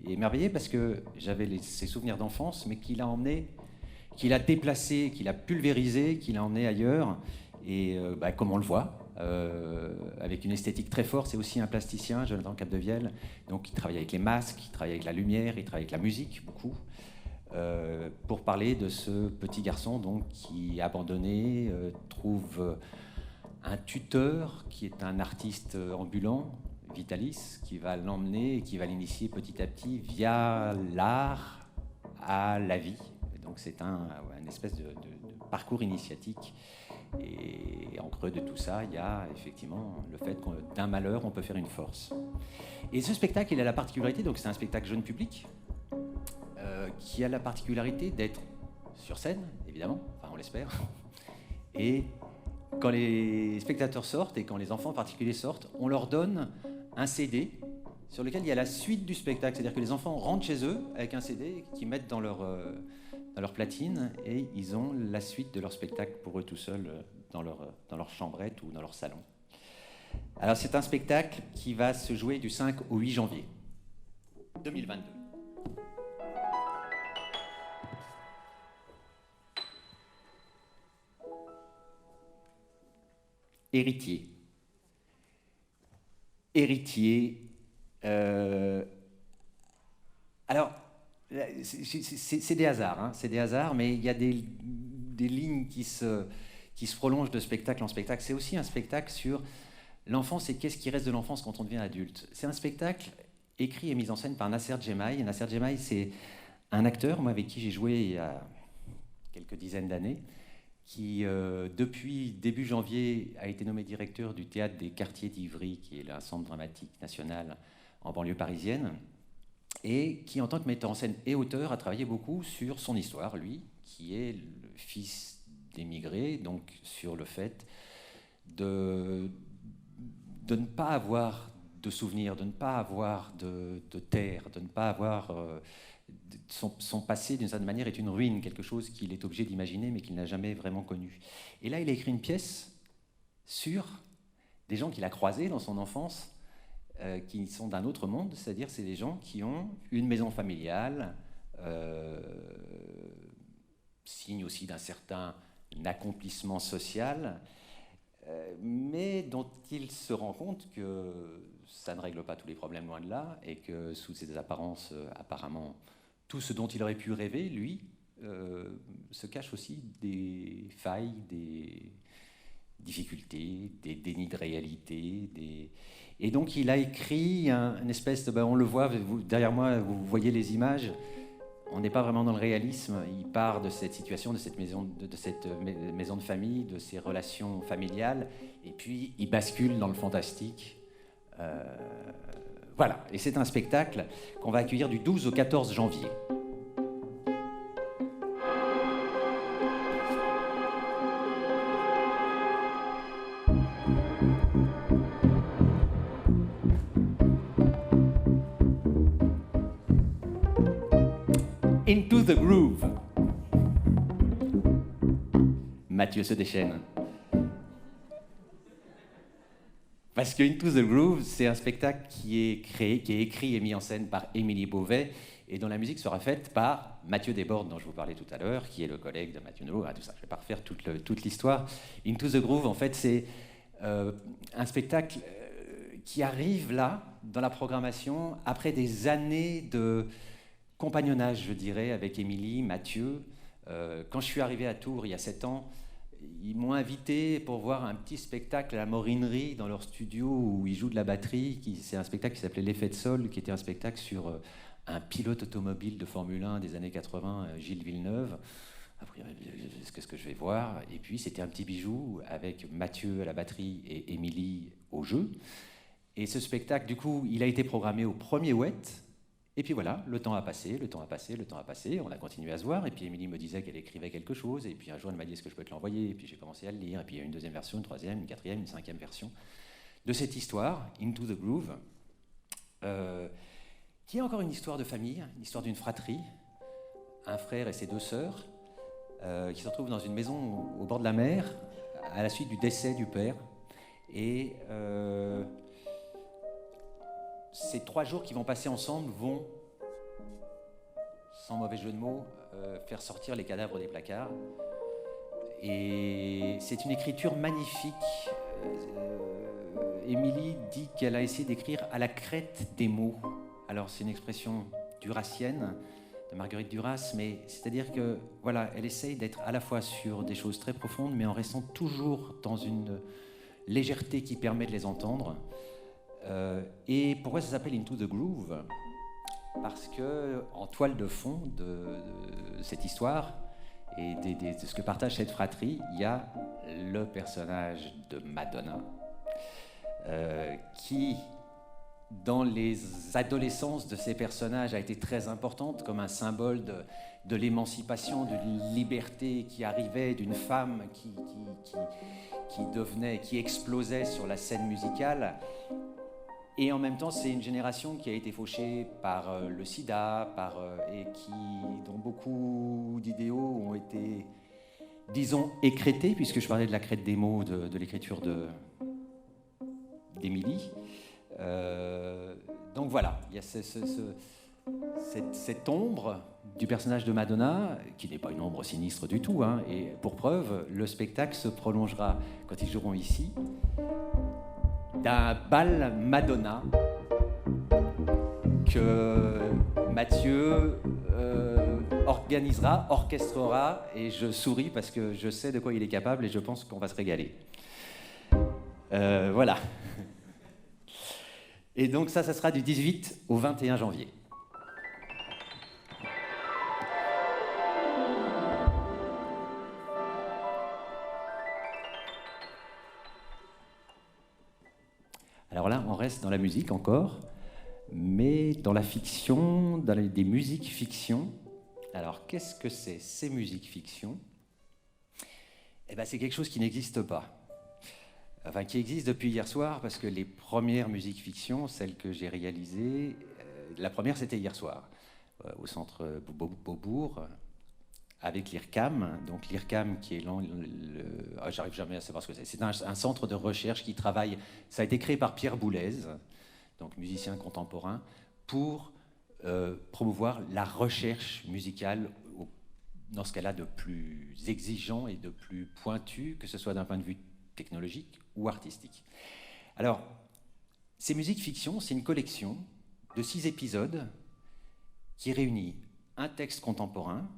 émerveillé parce que j'avais ces souvenirs d'enfance, mais qu'il a emmené, qu'il a déplacé, qu'il a pulvérisé, qu'il a emmené ailleurs. Et comme on le voit, avec une esthétique très forte, c'est aussi un plasticien, Jonathan Capdevielle. Donc il travaille avec les masques, il travaille avec la lumière, il travaille avec la musique, beaucoup. Pour parler de ce petit garçon donc, qui, abandonné, trouve un tuteur qui est un artiste ambulant, Vitalis, qui va l'emmener et qui va l'initier petit à petit via l'art à la vie. Et donc c'est une espèce de parcours initiatique. Et en creux de tout ça, il y a effectivement le fait que d'un malheur, on peut faire une force. Et ce spectacle, il a la particularité, donc c'est un spectacle jeune public, qui a la particularité d'être sur scène, évidemment, enfin on l'espère, et quand les spectateurs sortent, et quand les enfants en particulier sortent, on leur donne un CD sur lequel il y a la suite du spectacle. C'est-à-dire que les enfants rentrent chez eux avec un CD qu'ils mettent dans leur platine, et ils ont la suite de leur spectacle pour eux tout seuls dans leur chambrette ou dans leur salon. Alors c'est un spectacle qui va se jouer du 5 au 8 janvier 2022. Héritier. Alors, c'est des hasards, hein, c'est des hasards, mais il y a des lignes qui qui se prolonge de spectacle en spectacle. C'est aussi un spectacle sur l'enfance et qu'est-ce qui reste de l'enfance quand on devient adulte. C'est un spectacle écrit et mis en scène par Nasser Djemaï. Nasser Djemaï, c'est un acteur, moi, avec qui j'ai joué il y a quelques dizaines d'années, qui, depuis début janvier, a été nommé directeur du Théâtre des Quartiers d'Ivry, qui est un centre dramatique national en banlieue parisienne, et qui, en tant que metteur en scène et auteur, a travaillé beaucoup sur son histoire, lui, qui est le fils d'émigrés, donc sur le fait de ne pas avoir de souvenirs, de ne pas avoir de terre, de ne pas avoir... son passé, d'une certaine manière, est une ruine, quelque chose qu'il est obligé d'imaginer, mais qu'il n'a jamais vraiment connu. Et là, il a écrit une pièce sur des gens qu'il a croisés dans son enfance, qui sont d'un autre monde, c'est-à-dire c'est des gens qui ont une maison familiale, signe aussi d'un certain accomplissement social, mais dont il se rend compte que ça ne règle pas tous les problèmes, loin de là, et que sous ces apparences, apparemment, tout ce dont il aurait pu rêver, lui, se cache aussi des failles, des difficultés, des dénis de réalité. Et donc il a écrit une espèce de... on le voit, derrière moi, vous voyez les images, on n'est pas vraiment dans le réalisme, il part de cette situation, de cette maison de famille, de ces relations familiales, et puis il bascule dans le fantastique. Voilà, et c'est un spectacle qu'on va accueillir du 12 au 14 janvier. Into the Groove. Mathieu se déchaîne. Parce que Into the Groove, c'est un spectacle qui est écrit et mis en scène par Émilie Beauvais et dont la musique sera faite par Mathieu Desbordes, dont je vous parlais tout à l'heure, qui est le collègue de Mathieu Nouveau, tout ça. Je ne vais pas refaire toute l'histoire. Into the Groove, en fait, c'est un spectacle qui arrive là, dans la programmation, après des années de compagnonnage, je dirais, avec Émilie, Mathieu. Quand je suis arrivé à Tours, il y a 7 ans, ils m'ont invité pour voir un petit spectacle à la Morinerie, dans leur studio, où ils jouent de la batterie. C'est un spectacle qui s'appelait L'Effet de Sol, qui était un spectacle sur un pilote automobile de Formule 1 des années 80, Gilles Villeneuve. Après, qu'est-ce que je vais voir? Et puis, c'était un petit bijou avec Mathieu à la batterie et Émilie au jeu. Et ce spectacle, du coup, il a été programmé au premier WET. Et puis voilà, le temps a passé, on a continué à se voir, et puis Émilie me disait qu'elle écrivait quelque chose, et puis un jour elle m'a dit est-ce que je peux te l'envoyer, et puis j'ai commencé à le lire, et puis il y a une deuxième version, une troisième, une quatrième, une cinquième version de cette histoire, Into the Groove, qui est encore une histoire de famille, une histoire d'une fratrie, un frère et ses 2 sœurs, qui se retrouvent dans une maison au bord de la mer, à la suite du décès du père, et... ces 3 jours qui vont passer ensemble vont, sans mauvais jeu de mots, faire sortir les cadavres des placards. Et c'est une écriture magnifique. Émilie dit qu'elle a essayé d'écrire à la crête des mots. Alors c'est une expression duracienne de Marguerite Duras, mais c'est-à-dire que voilà, elle essaye d'être à la fois sur des choses très profondes, mais en restant toujours dans une légèreté qui permet de les entendre. Et pourquoi ça s'appelle Into the Groove? Parce que en toile de fond de cette histoire et de ce que partage cette fratrie, il y a le personnage de Madonna qui, dans les adolescences de ces personnages, a été très importante comme un symbole de l'émancipation, d'une liberté qui arrivait, d'une femme qui explosait sur la scène musicale. Et en même temps, c'est une génération qui a été fauchée par le sida, dont beaucoup d'idéaux ont été, disons, écrétés, puisque je parlais de la crête des mots de l'écriture d'Émilie. Donc voilà, il y a cette ombre du personnage de Madonna, qui n'est pas une ombre sinistre du tout, hein, et pour preuve, le spectacle se prolongera, quand ils joueront ici, d'un bal Madonna que Mathieu organisera, orchestrera, et je souris parce que je sais de quoi il est capable et je pense qu'on va se régaler. Voilà. Et donc ça sera du 18 au 21 janvier. Alors là, on reste dans la musique encore, mais dans la fiction, dans des musiques fiction. Alors, qu'est-ce que c'est, ces musiques fiction? Eh bien, c'est quelque chose qui n'existe pas. Enfin, qui existe depuis hier soir, parce que les premières musiques fiction, celles que j'ai réalisées, la première, c'était hier soir, au centre Beaubourg, avec l'IRCAM. Donc l'IRCAM qui est j'arrive jamais à savoir ce que c'est. C'est un centre de recherche qui travaille, ça a été créé par Pierre Boulez, donc musicien contemporain, pour promouvoir la recherche musicale dans ce qu'elle a de plus exigeant et de plus pointu, que ce soit d'un point de vue technologique ou artistique. Alors, ces musiques fiction, c'est une collection de 6 épisodes qui réunit un texte contemporain,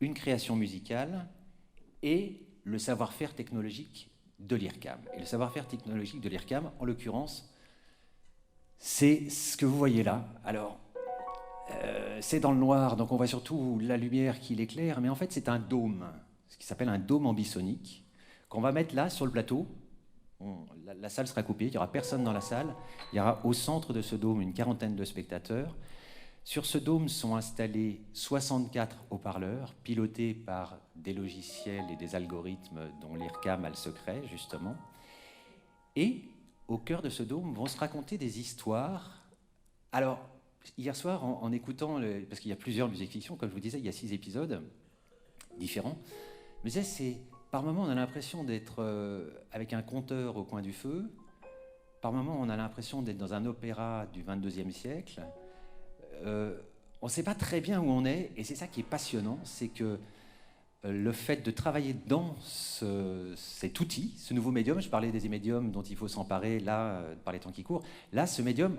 une création musicale et le savoir-faire technologique de l'IRCAM. Et le savoir-faire technologique de l'IRCAM, en l'occurrence, c'est ce que vous voyez là. Alors, c'est dans le noir, donc on voit surtout la lumière qui l'éclaire, mais en fait c'est un dôme, ce qui s'appelle un dôme ambisonique, qu'on va mettre là sur le plateau. La salle sera coupée, il n'y aura personne dans la salle. Il y aura au centre de ce dôme une quarantaine de spectateurs. Sur ce dôme sont installés 64 haut-parleurs, pilotés par des logiciels et des algorithmes dont l'IRCAM a le secret, justement. Et au cœur de ce dôme vont se raconter des histoires. Alors, hier soir, en écoutant, parce qu'il y a plusieurs musiques fiction, comme je vous disais, il y a 6 épisodes différents, mais par moments, on a l'impression d'être avec un conteur au coin du feu. Par moments, on a l'impression d'être dans un opéra du 22e siècle. On ne sait pas très bien où on est, et c'est ça qui est passionnant, c'est que le fait de travailler dans cet outil, ce nouveau médium, je parlais des médiums dont il faut s'emparer là, par les temps qui courent, là, ce médium,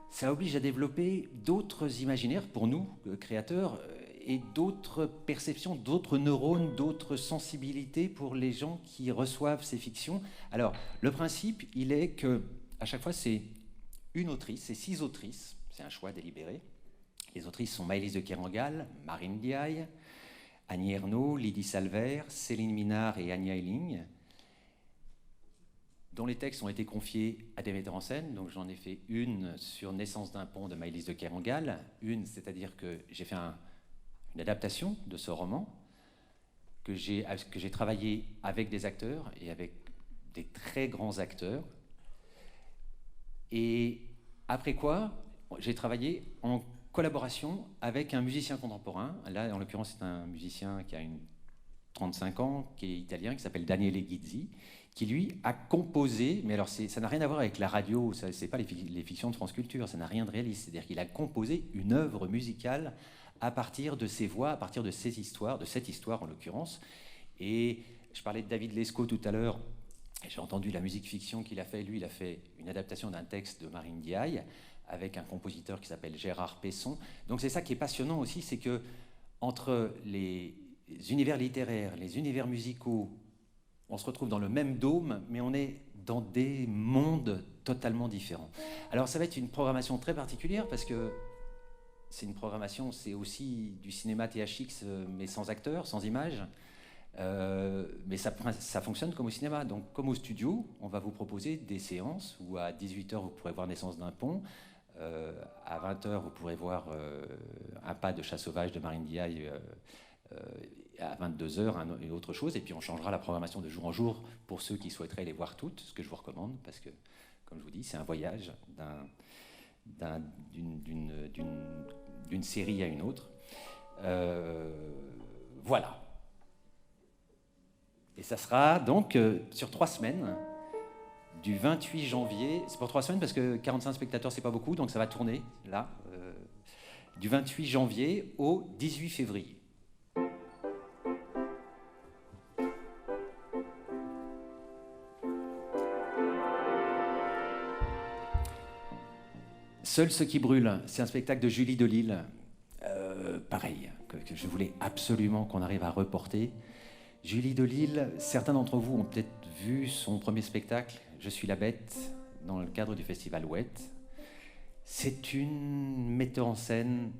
ça oblige à développer d'autres imaginaires pour nous, créateurs, et d'autres perceptions, d'autres neurones, d'autres sensibilités pour les gens qui reçoivent ces fictions. Alors, le principe, il est que à chaque fois, c'est une autrice, c'est 6 autrices, c'est un choix délibéré. Les autrices sont Maëlys de Kerangal, Marine Ndiaye, Annie Ernaux, Lydie Salver, Céline Minard et Anya Eiling, dont les textes ont été confiés à des metteurs en scène. Donc j'en ai fait une sur Naissance d'un pont de Maëlys de Kerangal, c'est-à-dire que j'ai fait une adaptation de ce roman que j'ai travaillé avec des acteurs et avec des très grands acteurs. Et après quoi, j'ai travaillé en collaboration avec un musicien contemporain. Là, en l'occurrence, c'est un musicien qui a 35 ans, qui est italien, qui s'appelle Daniele Ghizzi, qui lui a composé, mais alors ça n'a rien à voir avec la radio, c'est pas les fictions de France Culture, ça n'a rien de réaliste, c'est-à-dire qu'il a composé une œuvre musicale à partir de ses voix, à partir de ses histoires, de cette histoire en l'occurrence. Et je parlais de David Lescaut tout à l'heure, j'ai entendu la musique fiction qu'il a fait. Lui, il a fait une adaptation d'un texte de Marine Ndiaye avec un compositeur qui s'appelle Gérard Pesson. Donc c'est ça qui est passionnant aussi, c'est que entre les univers littéraires, les univers musicaux, on se retrouve dans le même dôme, mais on est dans des mondes totalement différents. Alors ça va être une programmation très particulière parce que c'est une programmation, c'est aussi du cinéma THX, mais sans acteurs, sans images. Mais ça fonctionne comme au cinéma. Donc, comme au studio, on va vous proposer des séances où à 18h, vous pourrez voir Naissance d'un pont. À 20h, vous pourrez voir Un pas de chat sauvage de Marine Ndiaye. À 22h, une autre chose. Et puis, on changera la programmation de jour en jour pour ceux qui souhaiteraient les voir toutes, ce que je vous recommande, parce que, comme je vous dis, c'est un voyage d'une série à une autre. Voilà. Et ça sera donc sur 3 semaines, du 28 janvier, c'est pour 3 semaines parce que 45 spectateurs c'est pas beaucoup, donc ça va tourner là, du 28 janvier au 18 février. Seuls ceux qui brûlent, c'est un spectacle de Julie Delisle, pareil, que je voulais absolument qu'on arrive à reporter. Julie Delisle, certains d'entre vous ont peut-être vu son premier spectacle, Je suis la bête, dans le cadre du festival Ouette. C'est une metteur en scène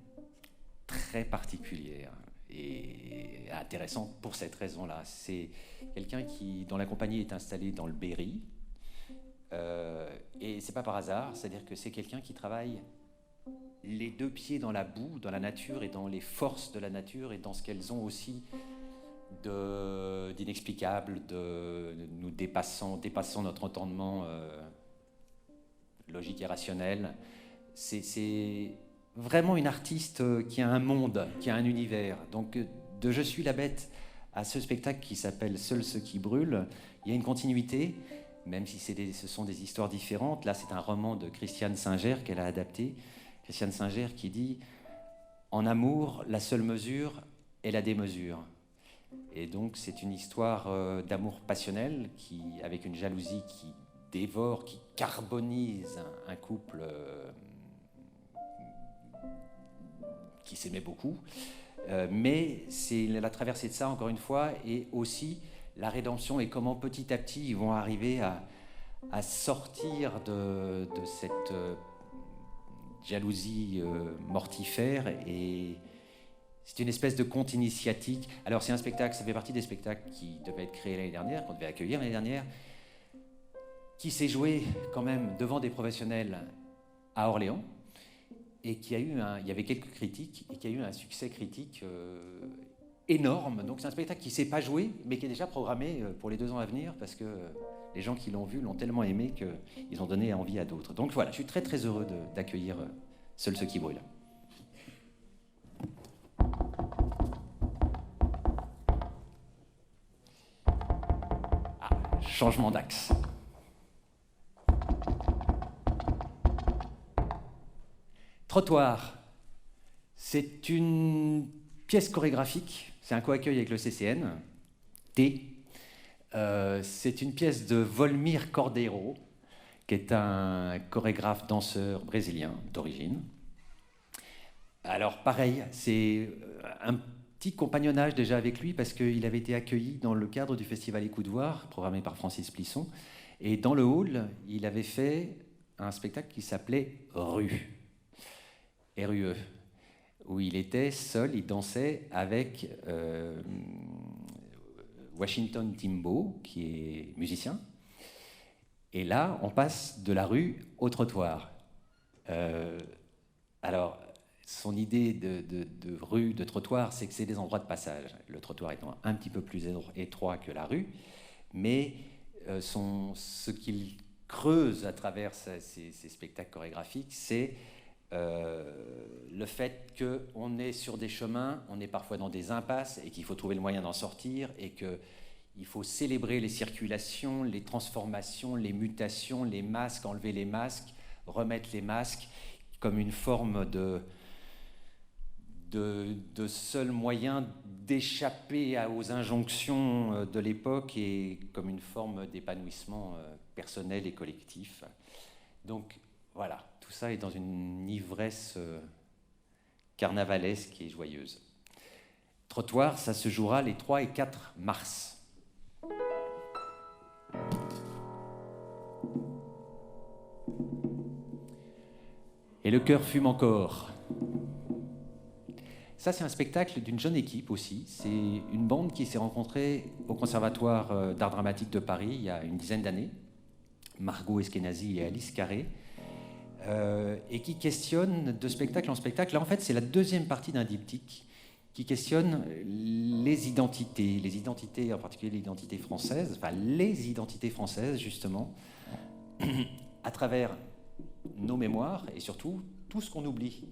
très particulière et intéressante pour cette raison-là. C'est quelqu'un qui, dont la compagnie est installée dans le Berry. Et c'est pas par hasard, c'est-à-dire que c'est quelqu'un qui travaille les deux pieds dans la boue, dans la nature et dans les forces de la nature et dans ce qu'elles ont aussi d'inexplicable, de nous dépassant notre entendement logique et rationnel. C'est vraiment une artiste qui a un monde, qui a un univers. Donc de Je suis la bête à ce spectacle qui s'appelle Seuls ceux qui brûlent, il y a une continuité, même si ce sont des histoires différentes. Là, c'est un roman de Christiane Singer qu'elle a adapté. Christiane Singer qui dit « En amour, la seule mesure est la démesure ». Et donc, c'est une histoire d'amour passionnel avec une jalousie qui dévore, qui carbonise un couple qui s'aimait beaucoup. Mais c'est la traversée de ça, encore une fois, et aussi la rédemption et comment petit à petit ils vont arriver à sortir de cette jalousie mortifère. Et c'est une espèce de conte initiatique. Alors c'est un spectacle, ça fait partie des spectacles qui devaient être créés l'année dernière, qu'on devait accueillir l'année dernière, qui s'est joué quand même devant des professionnels à Orléans, et il y avait quelques critiques, et qui a eu un succès critique énorme. Donc c'est un spectacle qui ne s'est pas joué, mais qui est déjà programmé pour les 2 ans à venir, parce que les gens qui l'ont vu l'ont tellement aimé qu'ils ont donné envie à d'autres. Donc voilà, je suis très très heureux d'accueillir Seuls ceux qui brûlent. Changement d'axe. Trottoir. C'est une pièce chorégraphique, c'est un co-accueil avec le CCN, c'est une pièce de Volmir Cordeiro, qui est un chorégraphe danseur brésilien d'origine. Alors pareil, c'est un petit compagnonnage déjà avec lui, parce qu'il avait été accueilli dans le cadre du festival Écoute-Voir, programmé par Francis Plisson, et dans le hall, il avait fait un spectacle qui s'appelait Rue. RUE, où il était seul, il dansait avec Washington Timbo, qui est musicien. Et là, on passe de la rue au trottoir. Alors, son idée de rue, de trottoir, c'est que c'est des endroits de passage. Le trottoir étant un petit peu plus étroit que la rue, mais ce qu'il creuse à travers ces spectacles chorégraphiques, c'est le fait qu'on est sur des chemins, on est parfois dans des impasses et qu'il faut trouver le moyen d'en sortir, et qu'il faut célébrer les circulations, les transformations, les mutations, les masques, enlever les masques, remettre les masques comme une forme de seul moyen d'échapper aux injonctions de l'époque et comme une forme d'épanouissement personnel et collectif. Donc voilà, tout ça est dans une ivresse carnavalesque et joyeuse. Trottoir, ça se jouera les 3 et 4 mars. Et le cœur fume encore. Ça, c'est un spectacle d'une jeune équipe aussi. C'est une bande qui s'est rencontrée au Conservatoire d'art dramatique de Paris il y a une dizaine d'années. Margot Eskenazi et Alice Carré. Et qui questionne de spectacle en spectacle. Là, en fait, c'est la deuxième partie d'un diptyque qui questionne les identités, en particulier l'identité française, enfin les identités françaises, justement, à travers nos mémoires et surtout tout ce qu'on oublie.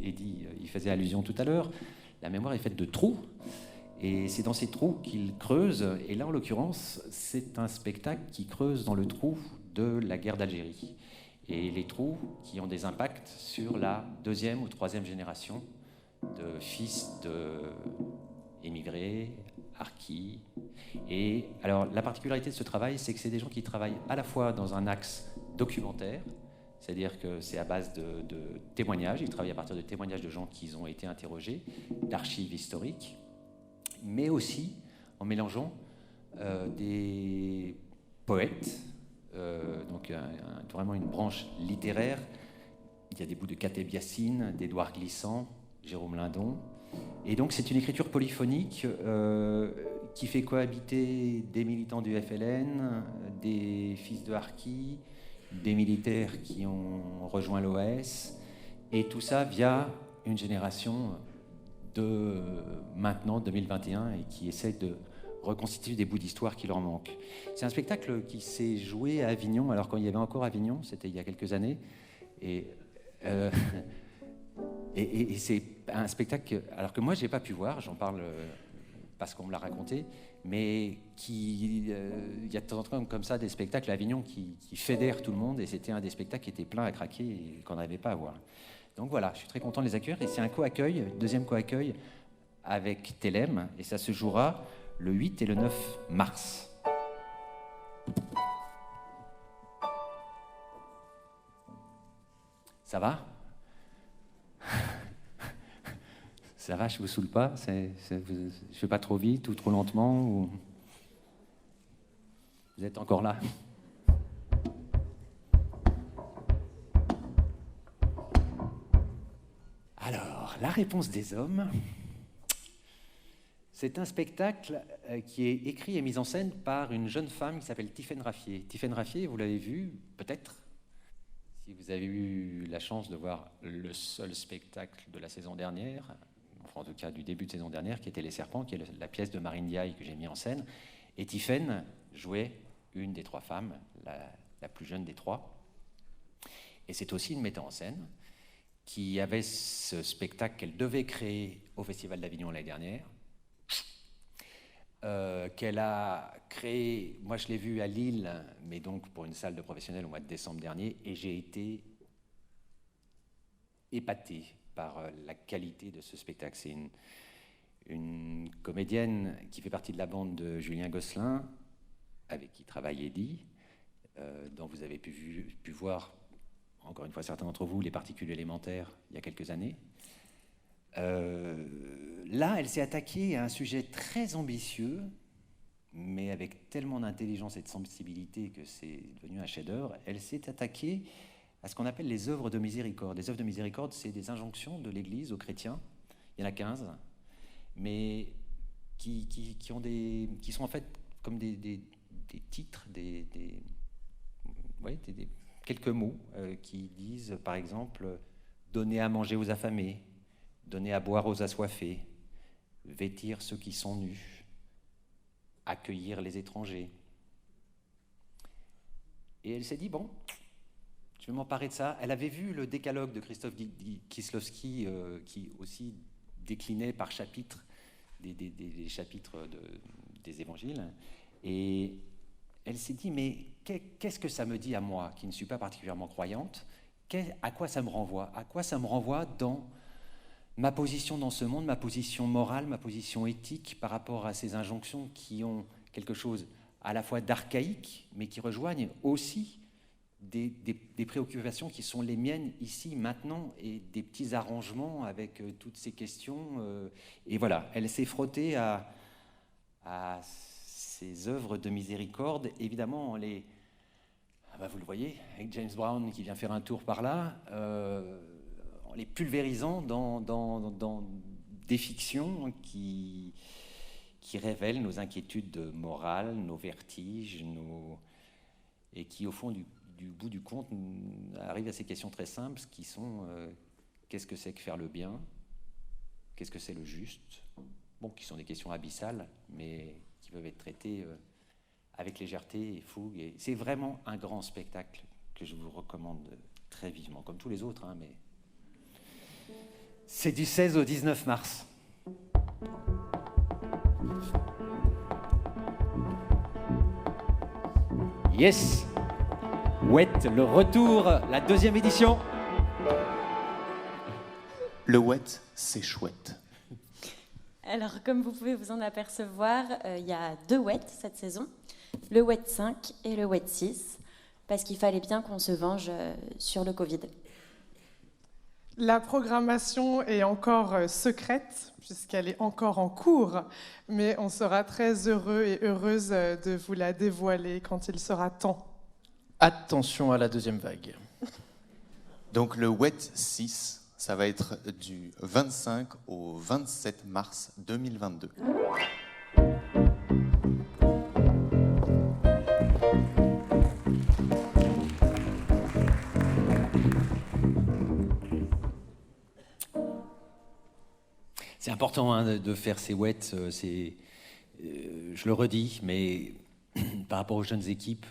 Eddy y faisait allusion tout à l'heure, la mémoire est faite de trous, et c'est dans ces trous qu'il creuse, et là en l'occurrence c'est un spectacle qui creuse dans le trou de la guerre d'Algérie, et les trous qui ont des impacts sur la 2e ou 3e génération de fils d'émigrés, harkis. Et alors la particularité de ce travail, c'est que c'est des gens qui travaillent à la fois dans un axe documentaire, C'est-à-dire que c'est à base de témoignages. Ils travaillent à partir de témoignages de gens qui ont été interrogés, d'archives historiques, mais aussi en mélangeant des poètes, donc vraiment une branche littéraire. Il y a des bouts de Kateb Yassine, d'Édouard Glissant, Jérôme Lindon. Et donc c'est une écriture polyphonique qui fait cohabiter des militants du FLN, des fils de Harki, des militaires qui ont rejoint l'OS, et tout ça via une génération de maintenant, 2021, et qui essaie de reconstituer des bouts d'histoire qui leur manquent. C'est un spectacle qui s'est joué à Avignon, alors quand il y avait encore Avignon, c'était il y a quelques années, et c'est un spectacle alors que moi j'ai pas pu voir, j'en parle parce qu'on me l'a raconté, mais il y a de temps en temps comme ça des spectacles à Avignon qui fédèrent tout le monde, et c'était un des spectacles qui était plein à craquer et qu'on n'arrivait pas à voir. Donc voilà, je suis très content de les accueillir, et c'est un co-accueil, deuxième co-accueil avec Télème, et ça se jouera le 8 et le 9 mars. Ça va ? Ça va, je vous saoule pas ? Je fais pas trop vite ou trop lentement ou... Vous êtes encore là ? Alors, la réponse des hommes, c'est un spectacle qui est écrit et mis en scène par une jeune femme qui s'appelle Tiffaine Raffier. Tiffaine Raffier, vous l'avez vu, peut-être, si vous avez eu la chance de voir le seul spectacle de la saison dernière, enfin en tout cas du début de saison dernière, qui était Les Serpents, qui est la pièce de Marine Diaye que j'ai mis en scène. Et Tiffaine jouait une des trois femmes, la plus jeune des trois. Et c'est aussi une metteur en scène qui avait ce spectacle qu'elle devait créer au Festival d'Avignon l'année dernière, qu'elle a créé, moi je l'ai vu à Lille, mais donc pour une salle de professionnels au mois de décembre dernier, et j'ai été épaté par la qualité de ce spectacle. C'est une comédienne qui fait partie de la bande de Julien Gosselin, avec qui travaille Eddy, dont vous avez pu voir, encore une fois certains d'entre vous, Les Particules élémentaires il y a quelques années. Là, elle s'est attaquée à un sujet très ambitieux, mais avec tellement d'intelligence et de sensibilité que c'est devenu un chef-d'œuvre. Elle s'est attaquée à ce qu'on appelle les œuvres de miséricorde. Les œuvres de miséricorde, c'est des injonctions de l'Église aux chrétiens. Il y en a 15, mais qui sont en fait comme des titres, quelques mots qui disent, par exemple, « Donner à manger aux affamés », « Donner à boire aux assoiffés »,« Vêtir ceux qui sont nus »,« Accueillir les étrangers ». Et elle s'est dit, bon, je vais m'emparer de ça. Elle avait vu le décalogue de Christophe Kieslowski, qui aussi déclinait par chapitre des chapitres des évangiles. Et elle s'est dit, mais qu'est-ce que ça me dit à moi, qui ne suis pas particulièrement croyante ? À quoi ça me renvoie ? À quoi ça me renvoie dans ma position dans ce monde, ma position morale, ma position éthique par rapport à ces injonctions qui ont quelque chose à la fois d'archaïque, mais qui rejoignent aussi des préoccupations qui sont les miennes ici, maintenant, et des petits arrangements avec toutes ces questions. Et voilà, elle s'est frottée à ces œuvres de miséricorde. Évidemment, vous le voyez, avec James Brown qui vient faire un tour par là, en les pulvérisant dans des fictions qui révèlent nos inquiétudes morales, nos vertiges, et qui, au fond, du bout du compte, arrivent à ces questions très simples qui sont qu'est-ce que c'est que faire le bien ? Qu'est-ce que c'est le juste ? Bon, qui sont des questions abyssales, mais qui peuvent être traitées avec légèreté et fougue. Et c'est vraiment un grand spectacle que je vous recommande très vivement, comme tous les autres, hein, mais c'est du 16 au 19 mars. Yes! Wet, le retour, la deuxième édition. Le Wet, c'est chouette. Alors, comme vous pouvez vous en apercevoir, il y a 2 Wet cette saison, le Wet 5 et le Wet 6. parce qu'il fallait bien qu'on se venge sur le Covid. La programmation est encore secrète, puisqu'elle est encore en cours, mais on sera très heureux et heureuse de vous la dévoiler quand il sera temps. Attention à la deuxième vague. Donc le WET 6, ça va être du 25 au 27 mars 2022. C'est important hein, de faire ces WET, je le redis, mais par rapport aux jeunes équipes,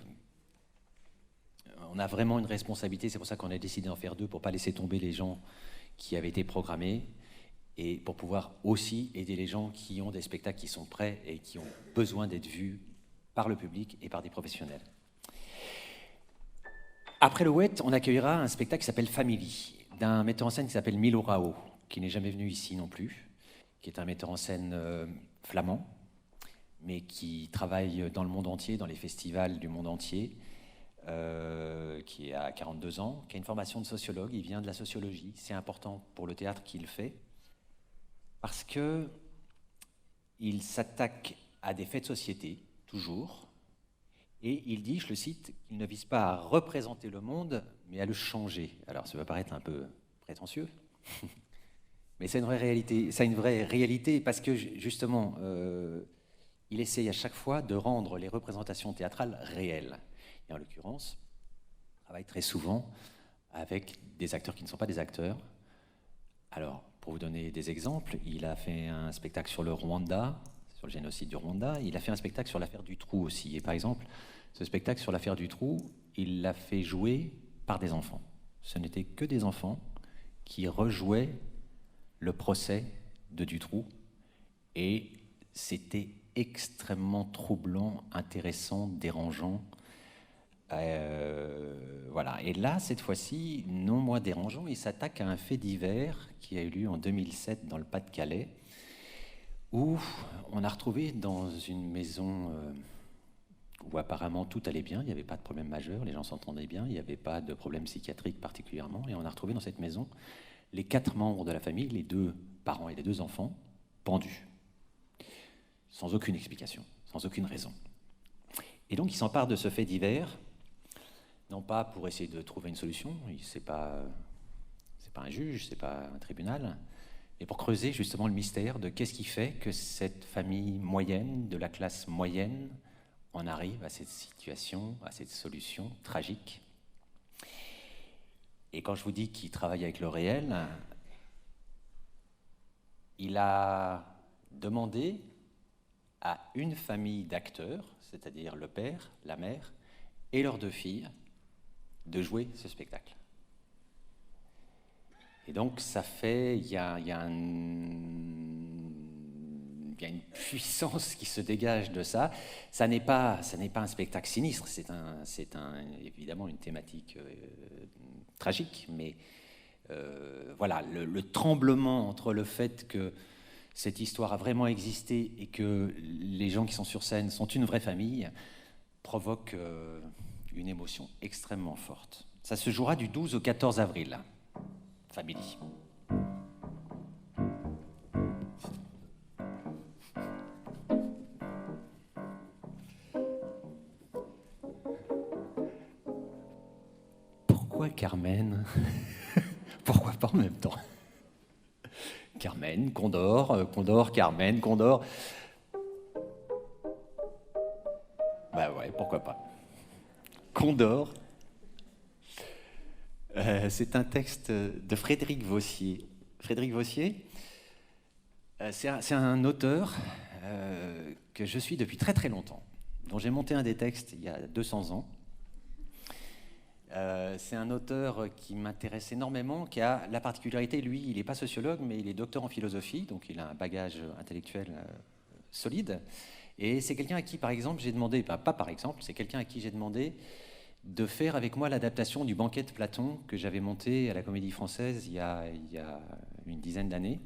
on a vraiment une responsabilité, c'est pour ça qu'on a décidé d'en faire 2, pour ne pas laisser tomber les gens qui avaient été programmés, et pour pouvoir aussi aider les gens qui ont des spectacles qui sont prêts et qui ont besoin d'être vus par le public et par des professionnels. Après le WET, on accueillera un spectacle qui s'appelle Family, d'un metteur en scène qui s'appelle Milo Rao, qui n'est jamais venu ici non plus, qui est un metteur en scène flamand, mais qui travaille dans le monde entier, dans les festivals du monde entier, qui a 42 ans, qui a une formation de sociologue, il vient de la sociologie. C'est important pour le théâtre qu'il fait, parce qu'il s'attaque à des faits de société, toujours, et il dit, je le cite, qu'il ne vise pas à représenter le monde, mais à le changer. Alors ça va paraître un peu prétentieux, mais c'est une vraie réalité. C'est une vraie réalité parce que justement, il essaye à chaque fois de rendre les représentations théâtrales réelles. Et en l'occurrence, il travaille très souvent avec des acteurs qui ne sont pas des acteurs. Alors, pour vous donner des exemples, il a fait un spectacle sur le Rwanda, sur le génocide du Rwanda. Il a fait un spectacle sur l'affaire du Trou aussi. Et par exemple, ce spectacle sur l'affaire du Trou, il l'a fait jouer par des enfants. Ce n'étaient que des enfants qui rejouaient le procès de Dutroux. Et c'était extrêmement troublant, intéressant, dérangeant. Voilà. Et là, cette fois-ci, non moins dérangeant, il s'attaque à un fait divers qui a eu lieu en 2007 dans le Pas-de-Calais, où on a retrouvé dans une maison où apparemment tout allait bien, il n'y avait pas de problème majeur, les gens s'entendaient bien, il n'y avait pas de problème psychiatrique particulièrement, et on a retrouvé dans cette maison les 4 membres de la famille, les 2 parents et les 2 enfants, pendus, sans aucune explication, sans aucune raison. Et donc il s'empare de ce fait divers, non pas pour essayer de trouver une solution, c'est pas un juge, c'est pas un tribunal, mais pour creuser justement le mystère de qu'est-ce qui fait que cette famille moyenne, de la classe moyenne, en arrive à cette situation, à cette solution tragique. Et quand je vous dis qu'il travaille avec le réel, il a demandé à une famille d'acteurs, c'est-à-dire le père, la mère et leurs 2 filles, de jouer ce spectacle. Et donc ça fait, il y a une puissance qui se dégage de ça. Ça n'est pas un spectacle sinistre, c'est évidemment une thématique tragique, mais voilà, le tremblement entre le fait que cette histoire a vraiment existé et que les gens qui sont sur scène sont une vraie famille provoque une émotion extrêmement forte. Ça se jouera du 12 au 14 avril. Family. Pourquoi Carmen? Pourquoi pas en même temps? Carmen, Condor, Condor, Carmen, Condor. Bah ouais, pourquoi pas. Condor. C'est un texte de Frédéric Vossier. Frédéric Vossier, c'est un auteur que je suis depuis très très longtemps, dont j'ai monté un des textes il y a 200 ans. C'est un auteur qui m'intéresse énormément, qui a la particularité, lui, il n'est pas sociologue, mais il est docteur en philosophie, donc il a un bagage intellectuel solide. Et c'est quelqu'un à qui, par exemple, j'ai demandé, pas par exemple, c'est quelqu'un à qui j'ai demandé de faire avec moi l'adaptation du Banquet de Platon que j'avais monté à la Comédie Française il y a une dizaine d'années.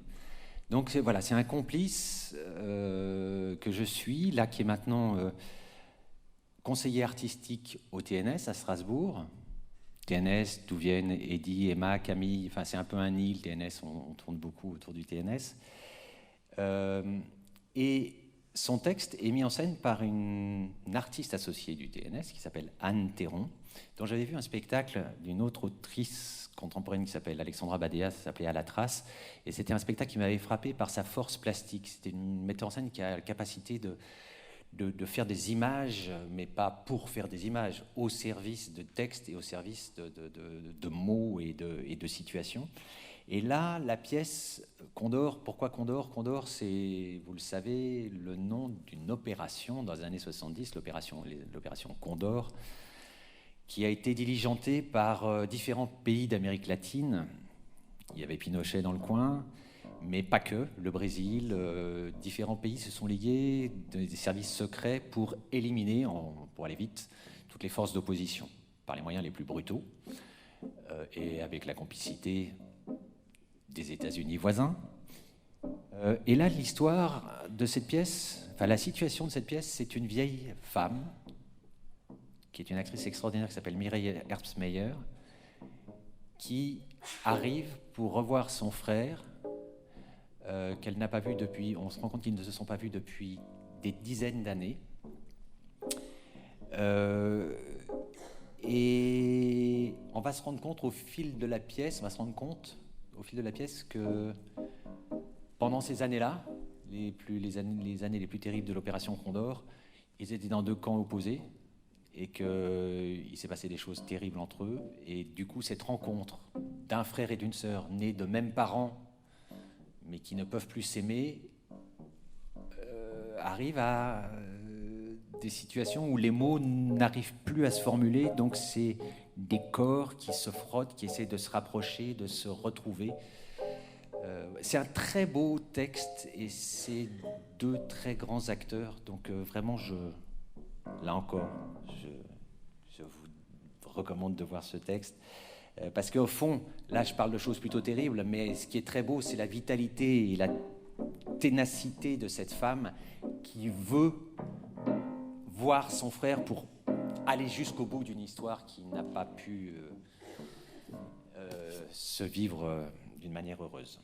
Donc voilà, c'est un complice que je suis, là, qui est maintenant conseiller artistique au TNS à Strasbourg. TNS, d'où viennent Eddy, Emma, Camille, enfin c'est un peu un nid, le TNS, on tourne beaucoup autour du TNS. Et son texte est mis en scène par une artiste associée du TNS qui s'appelle Anne Théron, dont j'avais vu un spectacle d'une autre autrice contemporaine qui s'appelle Alexandra Badea, ça s'appelait À la trace, et c'était un spectacle qui m'avait frappé par sa force plastique. C'était une metteur en scène qui a la capacité de faire des images, mais pas pour faire des images, au service de textes et au service de mots et de situations. Et là, la pièce Condor, pourquoi Condor? Condor, c'est, vous le savez, le nom d'une opération dans les années 70, l'opération Condor, qui a été diligentée par différents pays d'Amérique latine. Il y avait Pinochet dans le coin, mais pas que. Le Brésil, différents pays se sont liés, des services secrets pour éliminer, pour aller vite, toutes les forces d'opposition, par les moyens les plus brutaux, et avec la complicité des États-Unis voisins. Et là, l'histoire de cette pièce, enfin la situation de cette pièce, c'est une vieille femme, qui est une actrice extraordinaire qui s'appelle Mireille Herbstmeyer, qui arrive pour revoir son frère, qu'elle n'a pas vu depuis, on se rend compte qu'ils ne se sont pas vus depuis des dizaines d'années. Et on va se rendre compte au fil de la pièce, que pendant ces années-là, les années les plus terribles de l'opération Condor, ils étaient dans deux camps opposés et qu'il s'est passé des choses terribles entre eux. Et du coup, cette rencontre d'un frère et d'une sœur nés de mêmes parents, mais qui ne peuvent plus s'aimer, arrive à des situations où les mots n'arrivent plus à se formuler. Donc c'est des corps qui se frottent, qui essaient de se rapprocher, de se retrouver. C'est un très beau texte et c'est deux très grands acteurs. Donc vraiment, là encore, je vous recommande de voir ce texte. Parce qu'au fond, là je parle de choses plutôt terribles, mais ce qui est très beau, c'est la vitalité et la ténacité de cette femme qui veut voir son frère pour aller jusqu'au bout d'une histoire qui n'a pas pu se vivre d'une manière heureuse.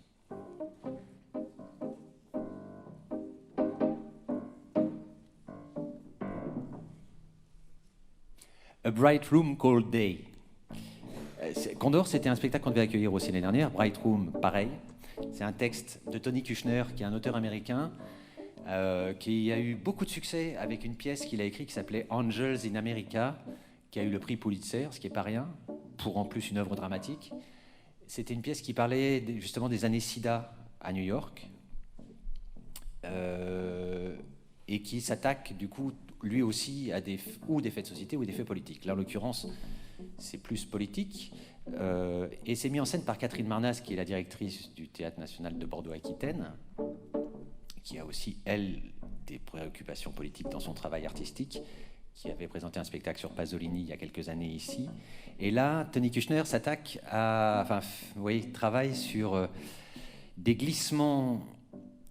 A Bright Room Called Day. Condor, c'était un spectacle qu'on devait accueillir aussi l'année dernière. Bright Room, pareil. C'est un texte de Tony Kushner, qui est un auteur américain, qui a eu beaucoup de succès avec une pièce qu'il a écrite qui s'appelait Angels in America, qui a eu le prix Pulitzer, ce qui n'est pas rien, pour en plus une œuvre dramatique. C'était une pièce qui parlait justement des années SIDA à New York, et qui s'attaque du coup lui aussi à des faits de société ou des faits politiques. Là, en l'occurrence, c'est plus politique, et c'est mis en scène par Catherine Marnas, qui est la directrice du Théâtre National de Bordeaux-Aquitaine, qui a aussi, elle, des préoccupations politiques dans son travail artistique, qui avait présenté un spectacle sur Pasolini il y a quelques années ici. Et là, Tony Kushner s'attaque travaille sur des glissements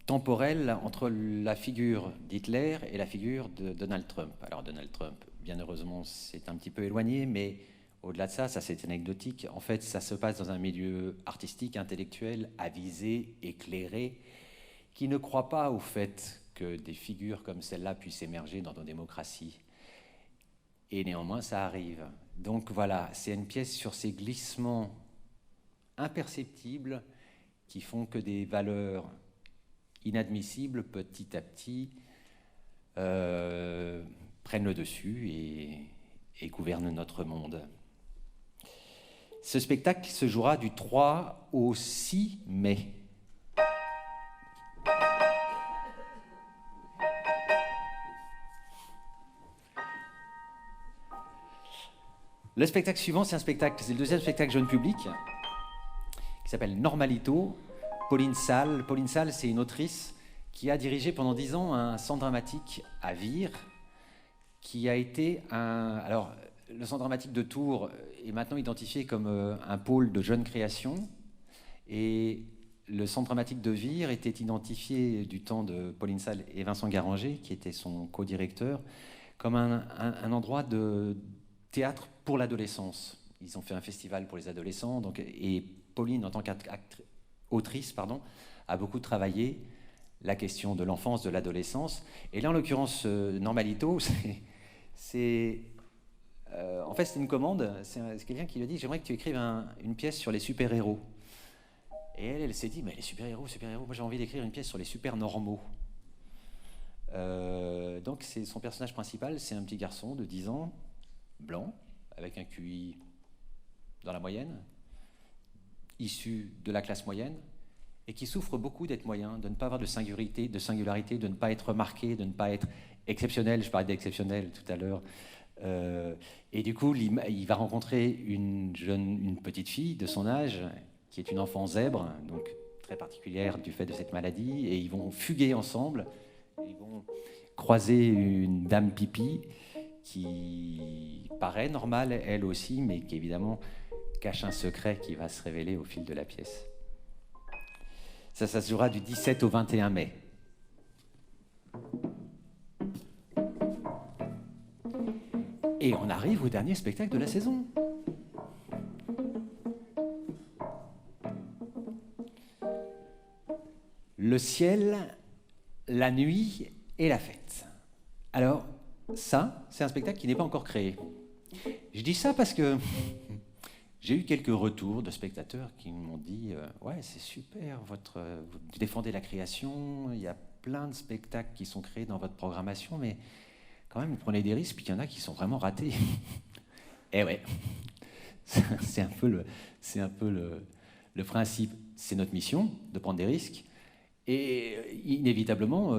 temporels entre la figure d'Hitler et la figure de Donald Trump. Alors Donald Trump, bien heureusement, c'est un petit peu éloigné, mais au-delà de ça, c'est anecdotique. En fait, ça se passe dans un milieu artistique, intellectuel, avisé, éclairé, qui ne croit pas au fait que des figures comme celle-là puissent émerger dans nos démocraties. Et néanmoins, ça arrive. Donc voilà, c'est une pièce sur ces glissements imperceptibles qui font que des valeurs inadmissibles, petit à petit, prennent le dessus et gouvernent notre monde. Ce spectacle se jouera du 3 au 6 mai. Le spectacle suivant, c'est le deuxième spectacle jeune public, qui s'appelle Normalito. Pauline Salle. Pauline Salle, c'est une autrice qui a dirigé pendant 10 ans un centre dramatique à Vire, qui a été Alors, le centre dramatique de Tours est maintenant identifié comme un pôle de jeune création, et le centre dramatique de Vire était identifié du temps de Pauline Salle et Vincent Garanger, qui était son co-directeur, comme un endroit de théâtre pour l'adolescence. Ils ont fait un festival pour les adolescents, donc, et Pauline, en tant qu'autrice, a beaucoup travaillé la question de l'enfance, de l'adolescence. Et là, en l'occurrence, Normalito, en fait, c'est une commande. C'est quelqu'un qui lui a dit « J'aimerais que tu écrives une pièce sur les super-héros ». Et elle s'est dit « Mais les super-héros, moi j'ai envie d'écrire une pièce sur les super-normaux ». Donc son personnage principal, c'est un petit garçon de 10 ans, blanc, avec un QI dans la moyenne, issu de la classe moyenne, et qui souffre beaucoup d'être moyen, de ne pas avoir de singularité, de ne pas être remarqué, de ne pas être exceptionnel. Je parlais d'exceptionnel tout à l'heure. Et du coup, il va rencontrer une petite fille de son âge, qui est une enfant zèbre, donc très particulière du fait de cette maladie, et ils vont fuguer ensemble. Ils vont croiser une dame pipi qui paraît normale, elle aussi, mais qui évidemment cache un secret qui va se révéler au fil de la pièce. Ça se jouera du 17 au 21 mai. Et on arrive au dernier spectacle de la saison. Le ciel, la nuit et la fête. Alors, ça, c'est un spectacle qui n'est pas encore créé. Je dis ça parce que j'ai eu quelques retours de spectateurs qui m'ont dit « Ouais, c'est super, vous défendez la création, il y a plein de spectacles qui sont créés dans votre programmation, mais quand même, vous prenez des risques, puis il y en a qui sont vraiment ratés. » Eh ouais, c'est un peu le principe. C'est notre mission de prendre des risques. Et inévitablement,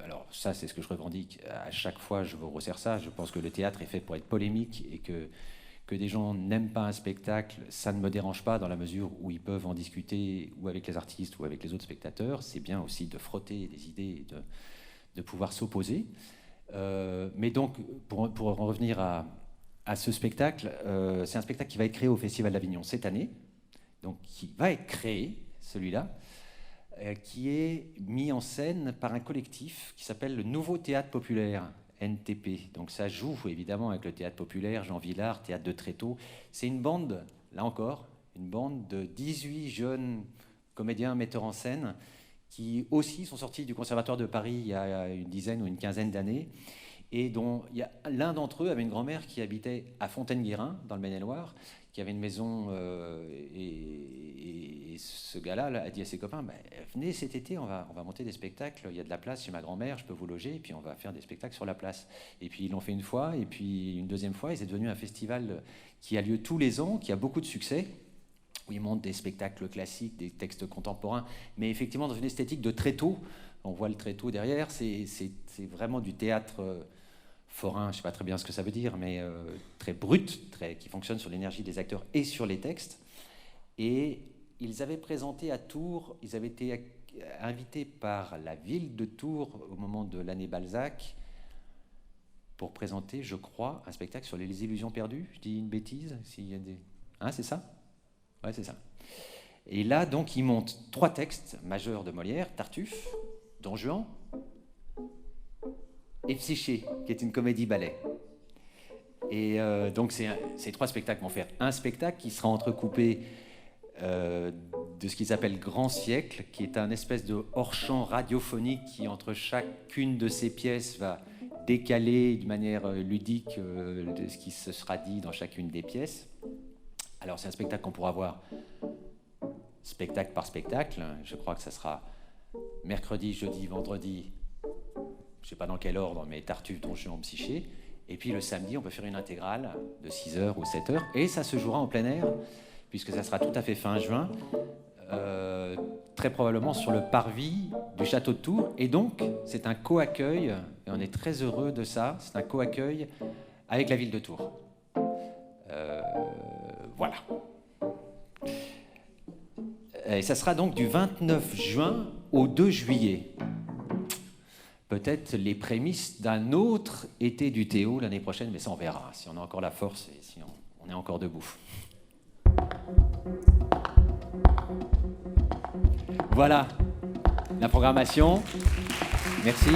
alors ça c'est ce que je revendique, à chaque fois je vous resserre ça, je pense que le théâtre est fait pour être polémique et que des gens n'aiment pas un spectacle, ça ne me dérange pas dans la mesure où ils peuvent en discuter ou avec les artistes ou avec les autres spectateurs. C'est bien aussi de frotter des idées et de pouvoir s'opposer. Mais donc, pour en revenir à ce spectacle, c'est un spectacle qui va être créé au Festival d'Avignon cette année, donc qui va être créé, celui-là, qui est mis en scène par un collectif qui s'appelle le Nouveau Théâtre Populaire, NTP. Donc ça joue évidemment avec le théâtre populaire, Jean Vilar, théâtre de Tréteau. C'est une bande, là encore, une bande de 18 jeunes comédiens, metteurs en scène, qui aussi sont sortis du Conservatoire de Paris il y a une dizaine ou une quinzaine d'années, et dont l'un d'entre eux avait une grand-mère qui habitait à Fontaine-Guérin, dans le Maine-et-Loire, qui avait une maison, et ce gars-là a dit à ses copains, venez cet été, on va monter des spectacles, il y a de la place chez ma grand-mère, je peux vous loger, et puis on va faire des spectacles sur la place. Et puis ils l'ont fait une fois, et puis une deuxième fois, et c'est devenu un festival qui a lieu tous les ans, qui a beaucoup de succès, où ils montent des spectacles classiques, des textes contemporains, mais effectivement dans une esthétique de tréteau. On voit le tréteau derrière, c'est vraiment du théâtre forain, je ne sais pas très bien ce que ça veut dire, mais très brut, qui fonctionne sur l'énergie des acteurs et sur les textes. Et ils avaient présenté à Tours, ils avaient été invités par la ville de Tours au moment de l'année Balzac pour présenter, je crois, un spectacle sur les illusions perdues. Je dis une bêtise, s'il y a des... Hein, c'est ça ? Ouais, c'est ça. Et là, donc, ils montent 3 textes majeurs de Molière, Tartuffe, Don Juan et Psyché, qui est une comédie-ballet. Et donc, ces 3 spectacles vont faire un spectacle qui sera entrecoupé de ce qu'ils appellent Grand Siècle, qui est un espèce de hors-champ radiophonique qui, entre chacune de ces pièces, va décaler de manière ludique de ce qui se sera dit dans chacune des pièces. Alors, c'est un spectacle qu'on pourra voir spectacle par spectacle. Je crois que ça sera mercredi, jeudi, vendredi, je ne sais pas dans quel ordre, mais Tartuffe, Don Juan, Psyché. Et puis le samedi, on peut faire une intégrale de 6h ou 7h. Et ça se jouera en plein air, puisque ça sera tout à fait fin juin, très probablement sur le parvis du château de Tours. Et donc, c'est un co-accueil, et on est très heureux de ça, c'est un co-accueil avec la ville de Tours. Voilà. Et ça sera donc du 29 juin au 2 juillet. Peut-être les prémices d'un autre été du Théo l'année prochaine, mais ça on verra, si on a encore la force et si on est encore debout. Voilà la programmation. Merci.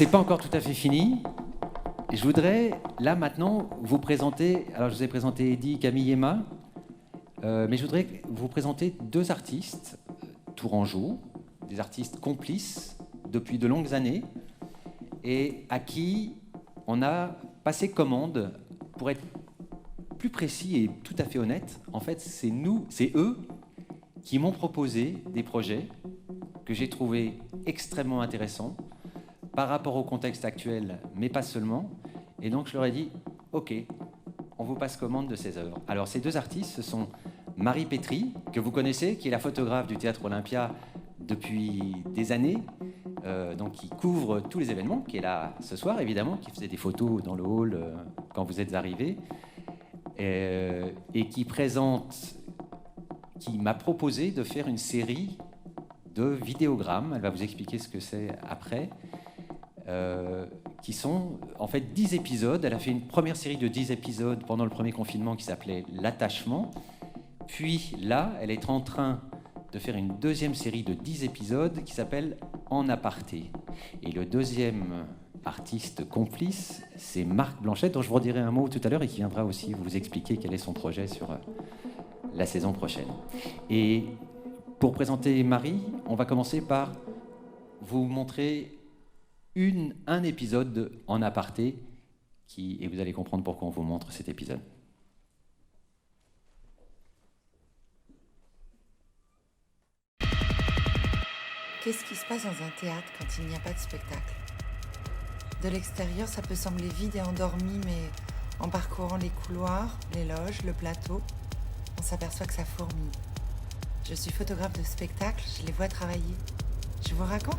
c'est pas encore tout à fait fini. Je voudrais, là, maintenant, vous présenter... Alors, je vous ai présenté Eddy, Camille, Emma. Mais je voudrais vous présenter 2 artistes tourangeaux, des artistes complices depuis de longues années, et à qui on a passé commande, pour être plus précis et tout à fait honnête. En fait, c'est eux qui m'ont proposé des projets que j'ai trouvés extrêmement intéressants par rapport au contexte actuel, mais pas seulement. Et donc, je leur ai dit, OK, on vous passe commande de ces œuvres. Alors, ces 2 artistes, ce sont Marie Pétry, que vous connaissez, qui est la photographe du Théâtre Olympia depuis des années, donc qui couvre tous les événements, qui est là ce soir, évidemment, qui faisait des photos dans le hall quand vous êtes arrivés, et qui m'a proposé de faire une série de vidéogrammes. Elle va vous expliquer ce que c'est après. Qui sont en fait 10 épisodes. Elle a fait une première série de 10 épisodes pendant le premier confinement qui s'appelait L'attachement. Puis là, elle est en train de faire une deuxième série de 10 épisodes qui s'appelle En aparté. Et le deuxième artiste complice, c'est Marc Blanchette, dont je vous redirai un mot tout à l'heure et qui viendra aussi vous expliquer quel est son projet sur la saison prochaine. Et pour présenter Marie, on va commencer par vous montrer un épisode en aparté et vous allez comprendre pourquoi on vous montre cet épisode. Qu'est-ce qui se passe dans un théâtre quand il n'y a pas de spectacle? De l'extérieur, ça peut sembler vide et endormi, mais en parcourant les couloirs, les loges, le plateau, on s'aperçoit que ça fourmille. Je suis photographe de spectacle, je les vois travailler. Je vous raconte?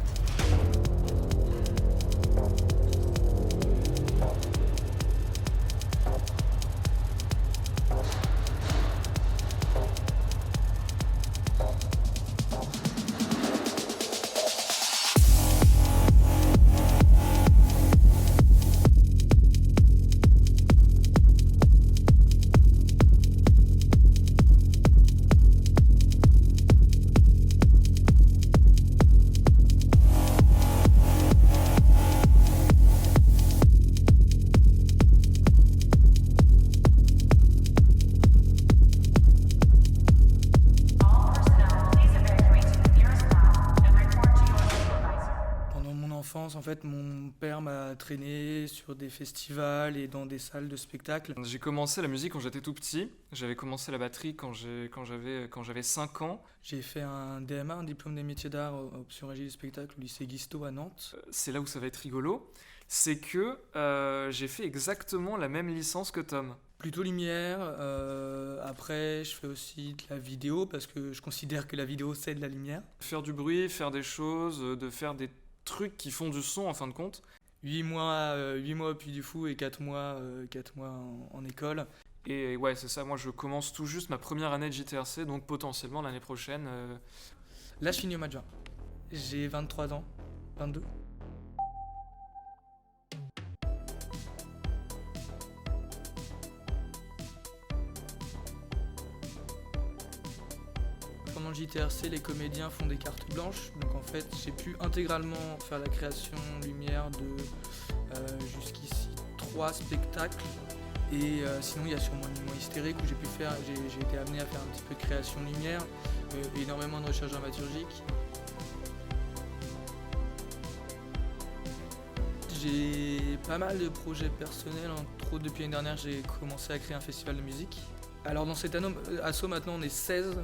En fait, mon père m'a traîné sur des festivals et dans des salles de spectacle. J'ai commencé la musique quand j'étais tout petit. J'avais commencé la batterie quand j'avais 5 ans. J'ai fait un DMA, un diplôme des métiers d'art, option régie du spectacle au lycée Guisto à Nantes. C'est là où ça va être rigolo. C'est que j'ai fait exactement la même licence que Tom. Plutôt lumière. Après, je fais aussi de la vidéo parce que je considère que la vidéo, c'est de la lumière. Faire du bruit, faire des choses, de faire des trucs qui font du son en fin de compte. 8 mois au Puy du Fou et 4 mois en école. Et ouais, c'est ça, moi je commence tout juste ma première année de JTRC, donc potentiellement l'année prochaine... Là je finis au mois de juin. J'ai 23 ans, 22. Pendant le JTRC, les comédiens font des cartes blanches, donc en fait j'ai pu intégralement faire la création lumière de jusqu'ici 3 spectacles. Et sinon il y a sûrement une Monument hystérique où j'ai été amené à faire un petit peu de création lumière, énormément de recherche dramaturgique. J'ai pas mal de projets personnels, entre autres depuis l'année dernière j'ai commencé à créer un festival de musique. Alors dans cet asso maintenant on est 16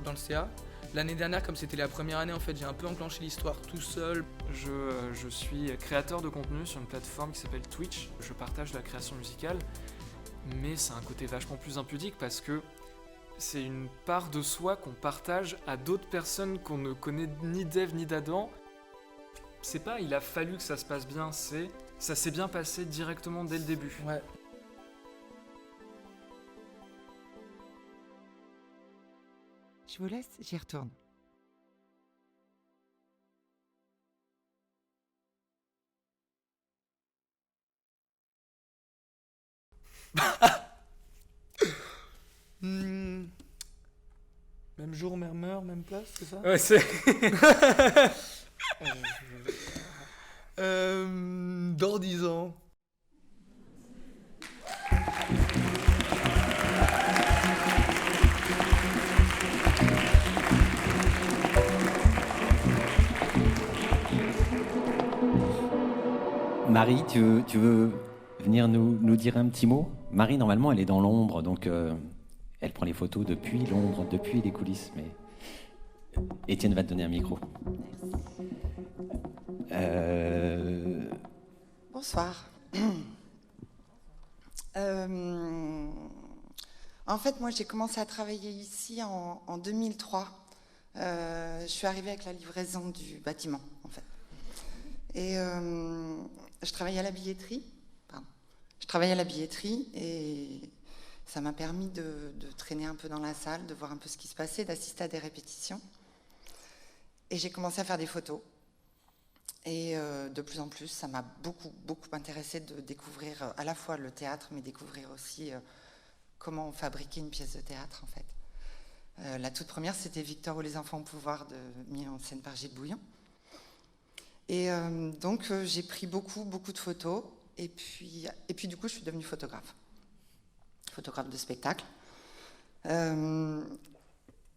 dans le CA. L'année dernière, comme c'était la première année, en fait, j'ai un peu enclenché l'histoire tout seul. Je suis créateur de contenu sur une plateforme qui s'appelle Twitch. Je partage la création musicale, mais c'est un côté vachement plus impudique parce que c'est une part de soi qu'on partage à d'autres personnes qu'on ne connaît ni d'Ève ni d'Adam. C'est pas il a fallu que ça se passe bien, ça s'est bien passé directement dès le début. Ouais. Je vous laisse, j'y retourne. Même jour, même heure, même place, c'est ça? Ouais, c'est... Marie, tu veux venir nous dire un petit mot? Marie, normalement, elle est dans l'ombre, donc elle prend les photos depuis l'ombre, depuis les coulisses. Mais Étienne va te donner un micro. Bonsoir. En fait, moi, j'ai commencé à travailler ici en 2003. Je suis arrivée avec la livraison du bâtiment, en fait. Et je travaillais à la billetterie. Je travaillais à la billetterie et ça m'a permis de traîner un peu dans la salle, de voir un peu ce qui se passait, d'assister à des répétitions. Et j'ai commencé à faire des photos. Et de plus en plus, ça m'a beaucoup intéressée de découvrir à la fois le théâtre, mais découvrir aussi comment on fabriquait une pièce de théâtre, en fait. La toute première, c'était Victor ou les enfants au pouvoir, mis en scène par Gilles Bouillon. Et donc, j'ai pris beaucoup de photos. Et puis, du coup, je suis devenue photographe de spectacle.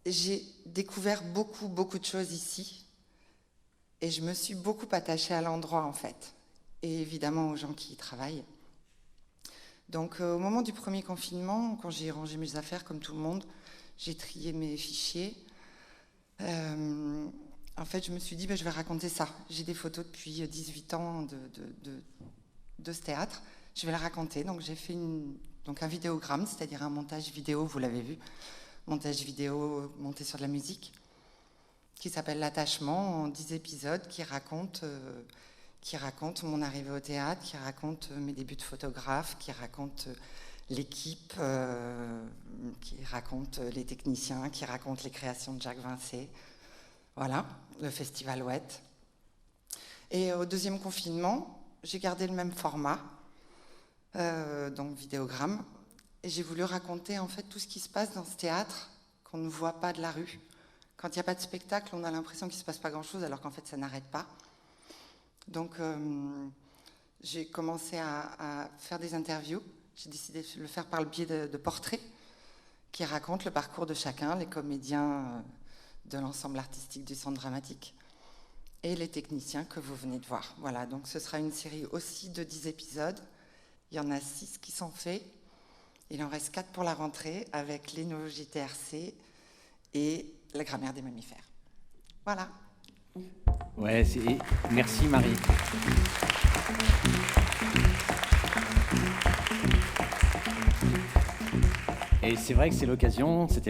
J'ai découvert beaucoup de choses ici. Et je me suis beaucoup attachée à l'endroit, en fait. Et évidemment aux gens qui y travaillent. Donc, au moment du premier confinement, quand j'ai rangé mes affaires, comme tout le monde, j'ai trié mes fichiers. En fait, je me suis dit, je vais raconter ça. J'ai des photos depuis 18 ans de ce théâtre. Je vais la raconter. Donc, j'ai fait un vidéogramme, c'est-à-dire un montage vidéo, vous l'avez vu, montage vidéo monté sur de la musique, qui s'appelle L'attachement, en 10 épisodes, qui raconte mon arrivée au théâtre, qui raconte mes débuts de photographe, qui raconte l'équipe, qui raconte les techniciens, qui raconte les créations de Jacques Vincé. Voilà, le Festival Ouette. Et au deuxième confinement, j'ai gardé le même format, donc vidéogramme, et j'ai voulu raconter en fait tout ce qui se passe dans ce théâtre qu'on ne voit pas de la rue. Quand il n'y a pas de spectacle, on a l'impression qu'il ne se passe pas grand-chose, alors qu'en fait, ça n'arrête pas. Donc, j'ai commencé à faire des interviews. J'ai décidé de le faire par le biais de portraits qui racontent le parcours de chacun, les comédiens de l'ensemble artistique du Centre dramatique et les techniciens que vous venez de voir. Voilà, donc ce sera une série aussi de 10 épisodes. Il y en a 6 qui sont faits. Il en reste 4 pour la rentrée avec les nouveaux JTRC et la grammaire des mammifères. Voilà. Ouais, merci Marie. Et c'est vrai que c'était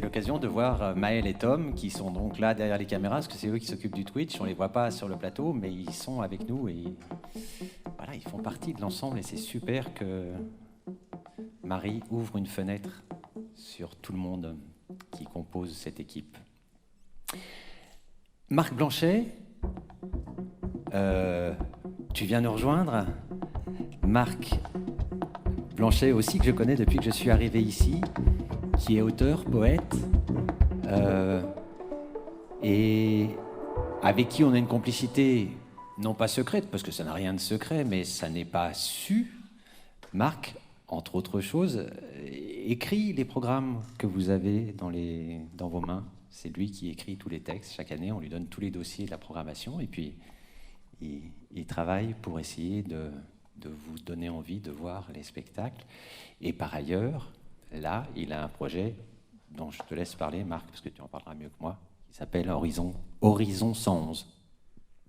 l'occasion de voir Maël et Tom, qui sont donc là derrière les caméras, parce que c'est eux qui s'occupent du Twitch. On les voit pas sur le plateau, mais ils sont avec nous et voilà, ils font partie de l'ensemble. Et c'est super que Marie ouvre une fenêtre sur tout le monde qui compose cette équipe. Marc Blanchet, tu viens nous rejoindre. Marc Blanchet aussi, que je connais depuis que je suis arrivé ici, qui est auteur, poète, et avec qui on a une complicité, non pas secrète, parce que ça n'a rien de secret, mais ça n'est pas su. Marc, entre autres choses, écrit les programmes que vous avez dans vos mains. C'est lui qui écrit tous les textes. Chaque année, on lui donne tous les dossiers de la programmation, et puis il travaille pour essayer de vous donner envie de voir les spectacles. Et par ailleurs, là, il a un projet dont je te laisse parler, Marc, parce que tu en parleras mieux que moi, qui s'appelle Horizon 111.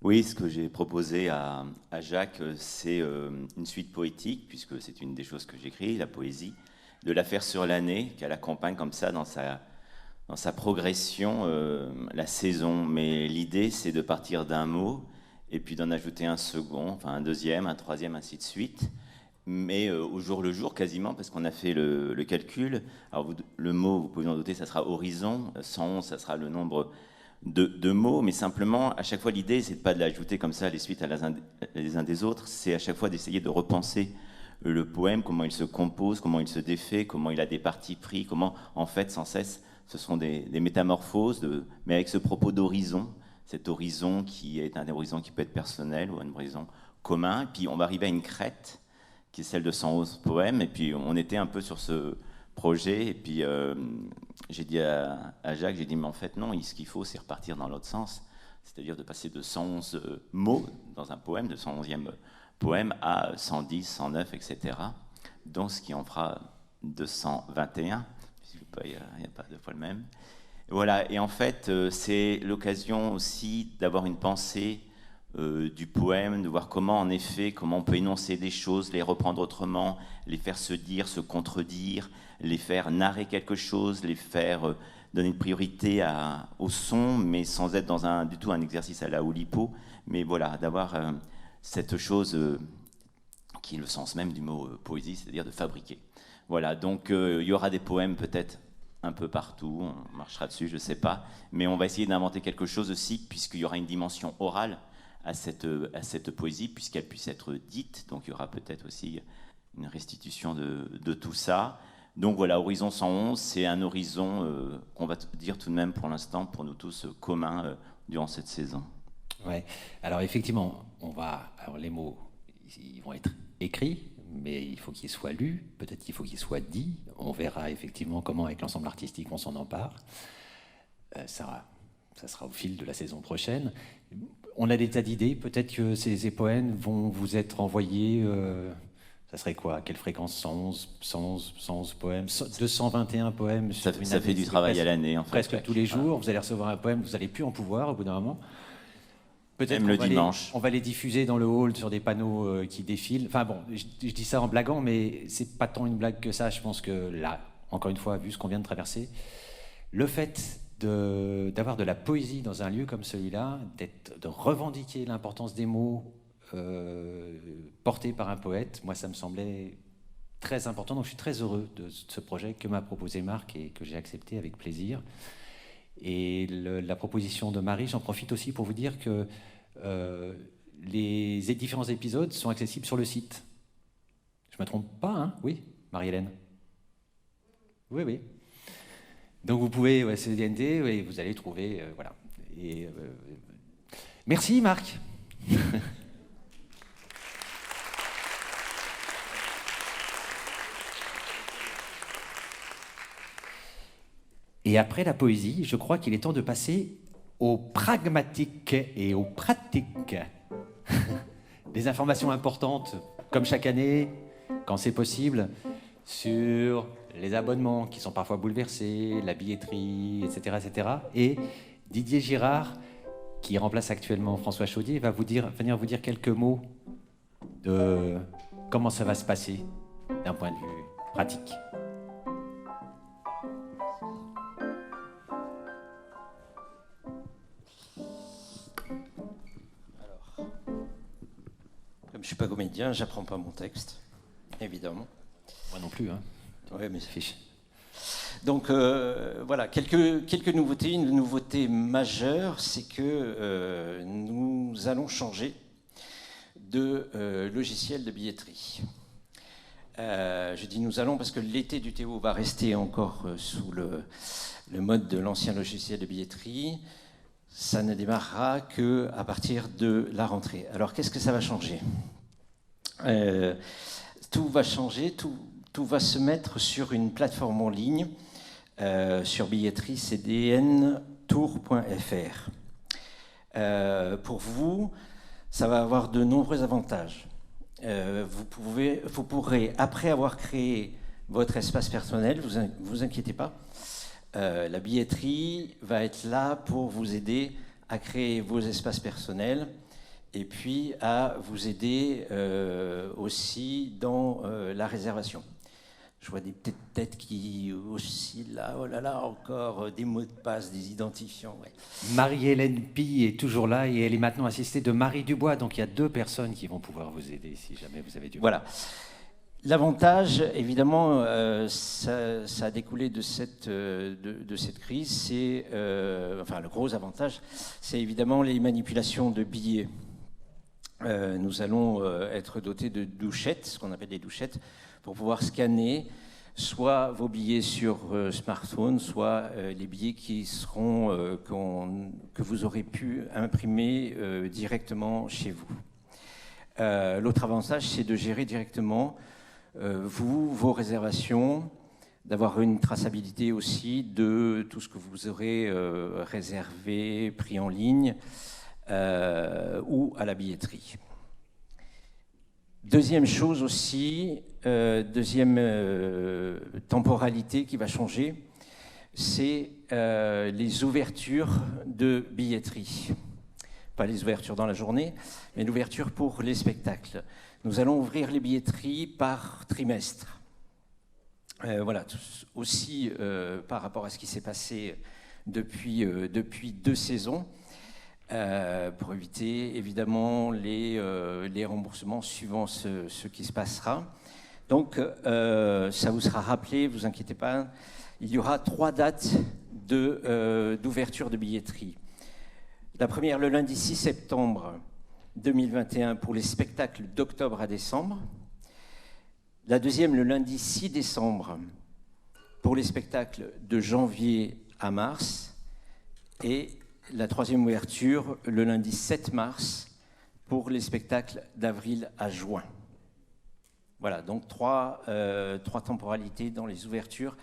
Oui, ce que j'ai proposé à Jacques, c'est une suite poétique, puisque c'est une des choses que j'écris, la poésie, de la faire sur l'année, qu'elle accompagne comme ça dans sa progression, la saison. Mais l'idée, c'est de partir d'un mot, et puis d'en ajouter un second, enfin un deuxième, un troisième, ainsi de suite. Mais au jour le jour, quasiment, parce qu'on a fait le calcul. Alors, le mot, vous pouvez en douter, ça sera horizon. 111, ça sera le nombre de mots. Mais simplement, à chaque fois, l'idée, c'est de pas de l'ajouter comme ça, les suites les uns des autres. C'est à chaque fois d'essayer de repenser le poème, comment il se compose, comment il se défait, comment il a des partis pris, comment, en fait, sans cesse, ce sont des métamorphoses, mais avec ce propos d'horizon. Cet horizon qui est un horizon qui peut être personnel ou un horizon commun. Et puis, on va arriver à une crête, qui est celle de 111 poèmes, et puis on était un peu sur ce projet, et puis j'ai dit à Jacques, j'ai dit, mais en fait non, ce qu'il faut, c'est repartir dans l'autre sens, c'est-à-dire de passer de 111 mots dans un poème, de 111e poèmes à 110, 109, etc. Donc ce qui en fera 221, il n'y a pas deux fois le même. Voilà, et en fait, c'est l'occasion aussi d'avoir une pensée du poème, de voir comment, en effet, comment on peut énoncer des choses, les reprendre autrement, les faire se dire, se contredire, les faire narrer quelque chose, les faire donner une priorité au son, mais sans être dans du tout un exercice à la Oulipo, mais voilà, d'avoir cette chose qui est le sens même du mot poésie, c'est-à-dire de fabriquer. Voilà, donc il y aura des poèmes peut-être un peu partout, on marchera dessus, je ne sais pas, mais on va essayer d'inventer quelque chose aussi, puisqu'il y aura une dimension orale à cette poésie, puisqu'elle puisse être dite, donc il y aura peut-être aussi une restitution de tout ça. Donc voilà, Horizon 111, c'est un horizon qu'on va dire tout de même pour l'instant, pour nous tous, commun durant cette saison. Ouais. Alors effectivement, alors les mots, ils vont être écrits, mais il faut qu'ils soient lus, peut-être qu'il faut qu'ils soient dits. On verra effectivement comment, avec l'ensemble artistique, on s'en empare. Ça sera au fil de la saison prochaine. On a des tas d'idées. Peut-être que ces poèmes vont vous être envoyés. Ça serait quoi? À quelle fréquence? 111 poèmes, 221 poèmes. Ça fait du travail à l'année, en fait. Presque tous les jours. Vous allez recevoir un poème, vous n'allez plus en pouvoir au bout d'un moment. Peut-être même le dimanche. On va les diffuser dans le hall sur des panneaux qui défilent. Enfin bon, je dis ça en blaguant, mais c'est pas tant une blague que ça. Je pense que là, encore une fois, vu ce qu'on vient de traverser, le fait d'avoir de la poésie dans un lieu comme celui-là, de revendiquer l'importance des mots portés par un poète, moi ça me semblait très important. Donc je suis très heureux de ce projet que m'a proposé Marc et que j'ai accepté avec plaisir. Et la proposition de Marie, j'en profite aussi pour vous dire que les différents épisodes sont accessibles sur le site. Je ne me trompe pas, hein? Oui, Marie-Hélène? Oui, oui. Donc vous pouvez, CDNT, et vous allez trouver, voilà. Et, merci Marc. Et après la poésie, je crois qu'il est temps de passer au pragmatique et au pratique. Des informations importantes, comme chaque année, quand c'est possible, sur les abonnements qui sont parfois bouleversés, la billetterie, etc., etc. Et Didier Girard, qui remplace actuellement François Chaudier, va venir vous dire quelques mots de comment ça va se passer d'un point de vue pratique. Comme je ne suis pas comédien, j'apprends pas mon texte, évidemment. Moi non plus, hein. Ouais, mais fiche. Donc voilà, quelques nouveautés. Une nouveauté majeure, c'est que nous allons changer de logiciel de billetterie. Je dis nous allons parce que l'été du Théo va rester encore sous le mode de l'ancien logiciel de billetterie. Ça ne démarrera qu'à partir de la rentrée. Alors qu'est-ce que ça va changer? Tout va changer, tout va se mettre sur une plateforme en ligne, sur billetterie cdn tour.fr. Pour vous, ça va avoir de nombreux avantages. Vous pourrez, après avoir créé votre espace personnel, vous inquiétez pas, la billetterie va être là pour vous aider à créer vos espaces personnels et puis à vous aider aussi dans la réservation. Je vois des petites têtes qui oscillent là, oh là là, encore des mots de passe, des identifiants. Ouais. Marie-Hélène Pi est toujours là et elle est maintenant assistée de Marie Dubois, donc il y a 2 personnes qui vont pouvoir vous aider si jamais vous avez du mal. Voilà. L'avantage, évidemment, ça a découlé de cette crise, c'est, enfin le gros avantage, c'est évidemment les manipulations de billets. Nous allons être dotés de douchettes, ce qu'on appelle des douchettes, pour pouvoir scanner soit vos billets sur smartphone, soit les billets qui seront, que vous aurez pu imprimer directement chez vous. L'autre avantage, c'est de gérer directement vos réservations, d'avoir une traçabilité aussi de tout ce que vous aurez réservé, pris en ligne ou à la billetterie. Deuxième chose aussi, deuxième temporalité qui va changer, c'est les ouvertures de billetterie. Pas les ouvertures dans la journée, mais l'ouverture pour les spectacles. Nous allons ouvrir les billetteries par trimestre. Voilà, aussi par rapport à ce qui s'est passé depuis 2 saisons, pour éviter évidemment les remboursements suivant ce qui se passera. Donc ça vous sera rappelé, vous inquiétez pas, il y aura 3 dates d'ouverture de billetterie. La première, le lundi 6 septembre 2021 pour les spectacles d'octobre à décembre. La deuxième, le lundi 6 décembre pour les spectacles de janvier à mars. Et la troisième ouverture, le lundi 7 mars pour les spectacles d'avril à juin. Voilà, donc 3 temporalités dans les ouvertures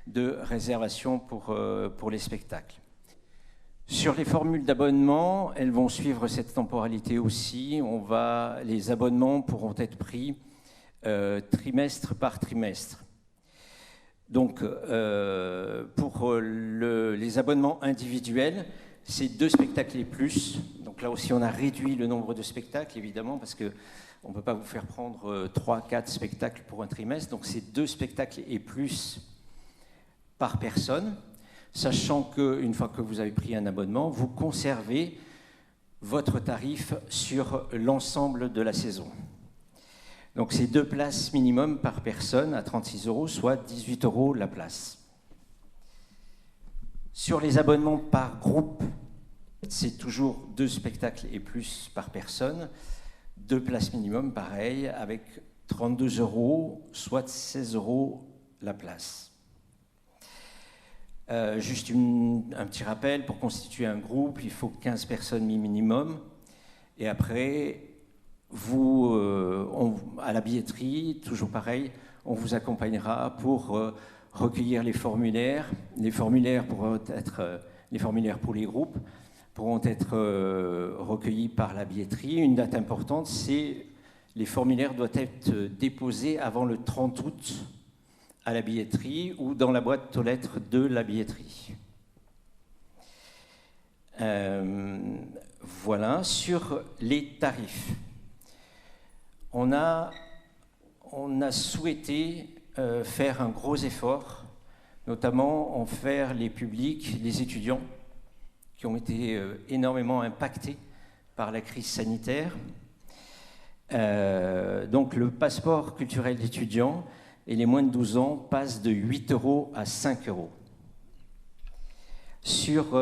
de réservation pour les spectacles. Sur les formules d'abonnement, elles vont suivre cette temporalité aussi. Les abonnements pourront être pris trimestre par trimestre. Donc, pour les abonnements individuels, c'est 2 spectacles et plus. Donc là aussi, on a réduit le nombre de spectacles, évidemment, parce qu'on ne peut pas vous faire prendre 3-4 spectacles pour un trimestre. Donc, c'est 2 spectacles et plus par personne. Sachant qu'une fois que vous avez pris un abonnement, vous conservez votre tarif sur l'ensemble de la saison. Donc c'est 2 places minimum par personne à 36 €, soit 18 € la place. Sur les abonnements par groupe, c'est toujours 2 spectacles et plus par personne, 2 places minimum, pareil, avec 32 €, soit 16 € la place. Juste un petit rappel, pour constituer un groupe, il faut 15 personnes minimum. Et après, à la billetterie, toujours pareil, on vous accompagnera pour recueillir les formulaires. Les formulaires pourront être, les formulaires pour les groupes pourront être recueillis par la billetterie. Une date importante, c'est les formulaires doivent être déposés avant le 30 août à la billetterie ou dans la boîte aux lettres de la billetterie. Voilà, sur les tarifs. On a souhaité faire un gros effort, notamment en faire les publics, les étudiants, qui ont été énormément impactés par la crise sanitaire. Donc le passeport culturel d'étudiant et les moins de 12 ans passent de 8 € à 5 €. Sur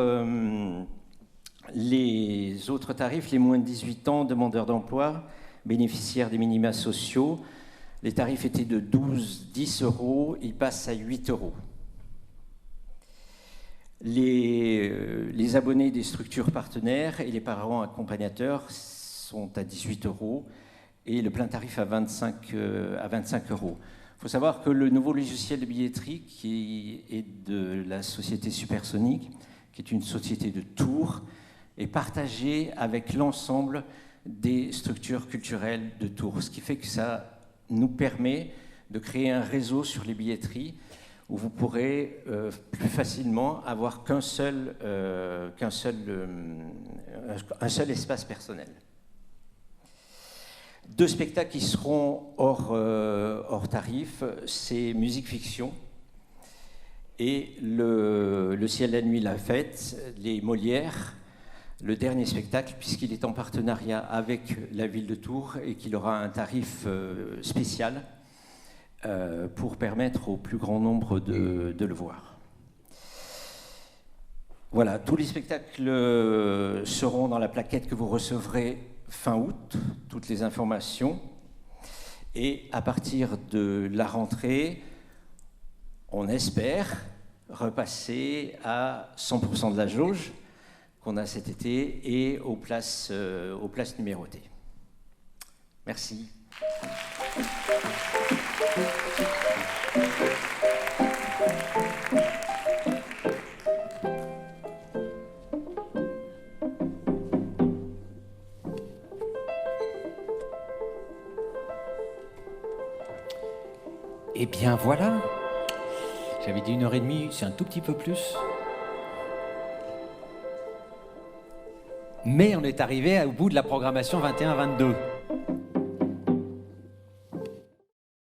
les autres tarifs, les moins de 18 ans, demandeurs d'emploi, bénéficiaires des minima sociaux, les tarifs étaient de 10 €, ils passent à 8 €. Les abonnés des structures partenaires et les parents accompagnateurs sont à 18 € et le plein tarif à 25 €. Il faut savoir que le nouveau logiciel de billetterie, qui est de la société Supersonic, qui est une société de Tours, est partagé avec l'ensemble des structures culturelles de Tours, ce qui fait que ça nous permet de créer un réseau sur les billetteries où vous pourrez plus facilement avoir un seul espace personnel. 2 spectacles qui seront hors tarif, c'est Musique Fiction et le Ciel, la nuit, la fête, les Molières, le dernier spectacle, puisqu'il est en partenariat avec la ville de Tours et qu'il aura un tarif spécial pour permettre au plus grand nombre de le voir. Voilà, tous les spectacles seront dans la plaquette que vous recevrez fin août, toutes les informations. Et à partir de la rentrée, on espère repasser à 100% de la jauge qu'on a cet été et aux places numérotées. Merci. Eh bien voilà. J'avais dit 1h30, c'est un tout petit peu plus. Mais on est arrivé au bout de la programmation 21-22.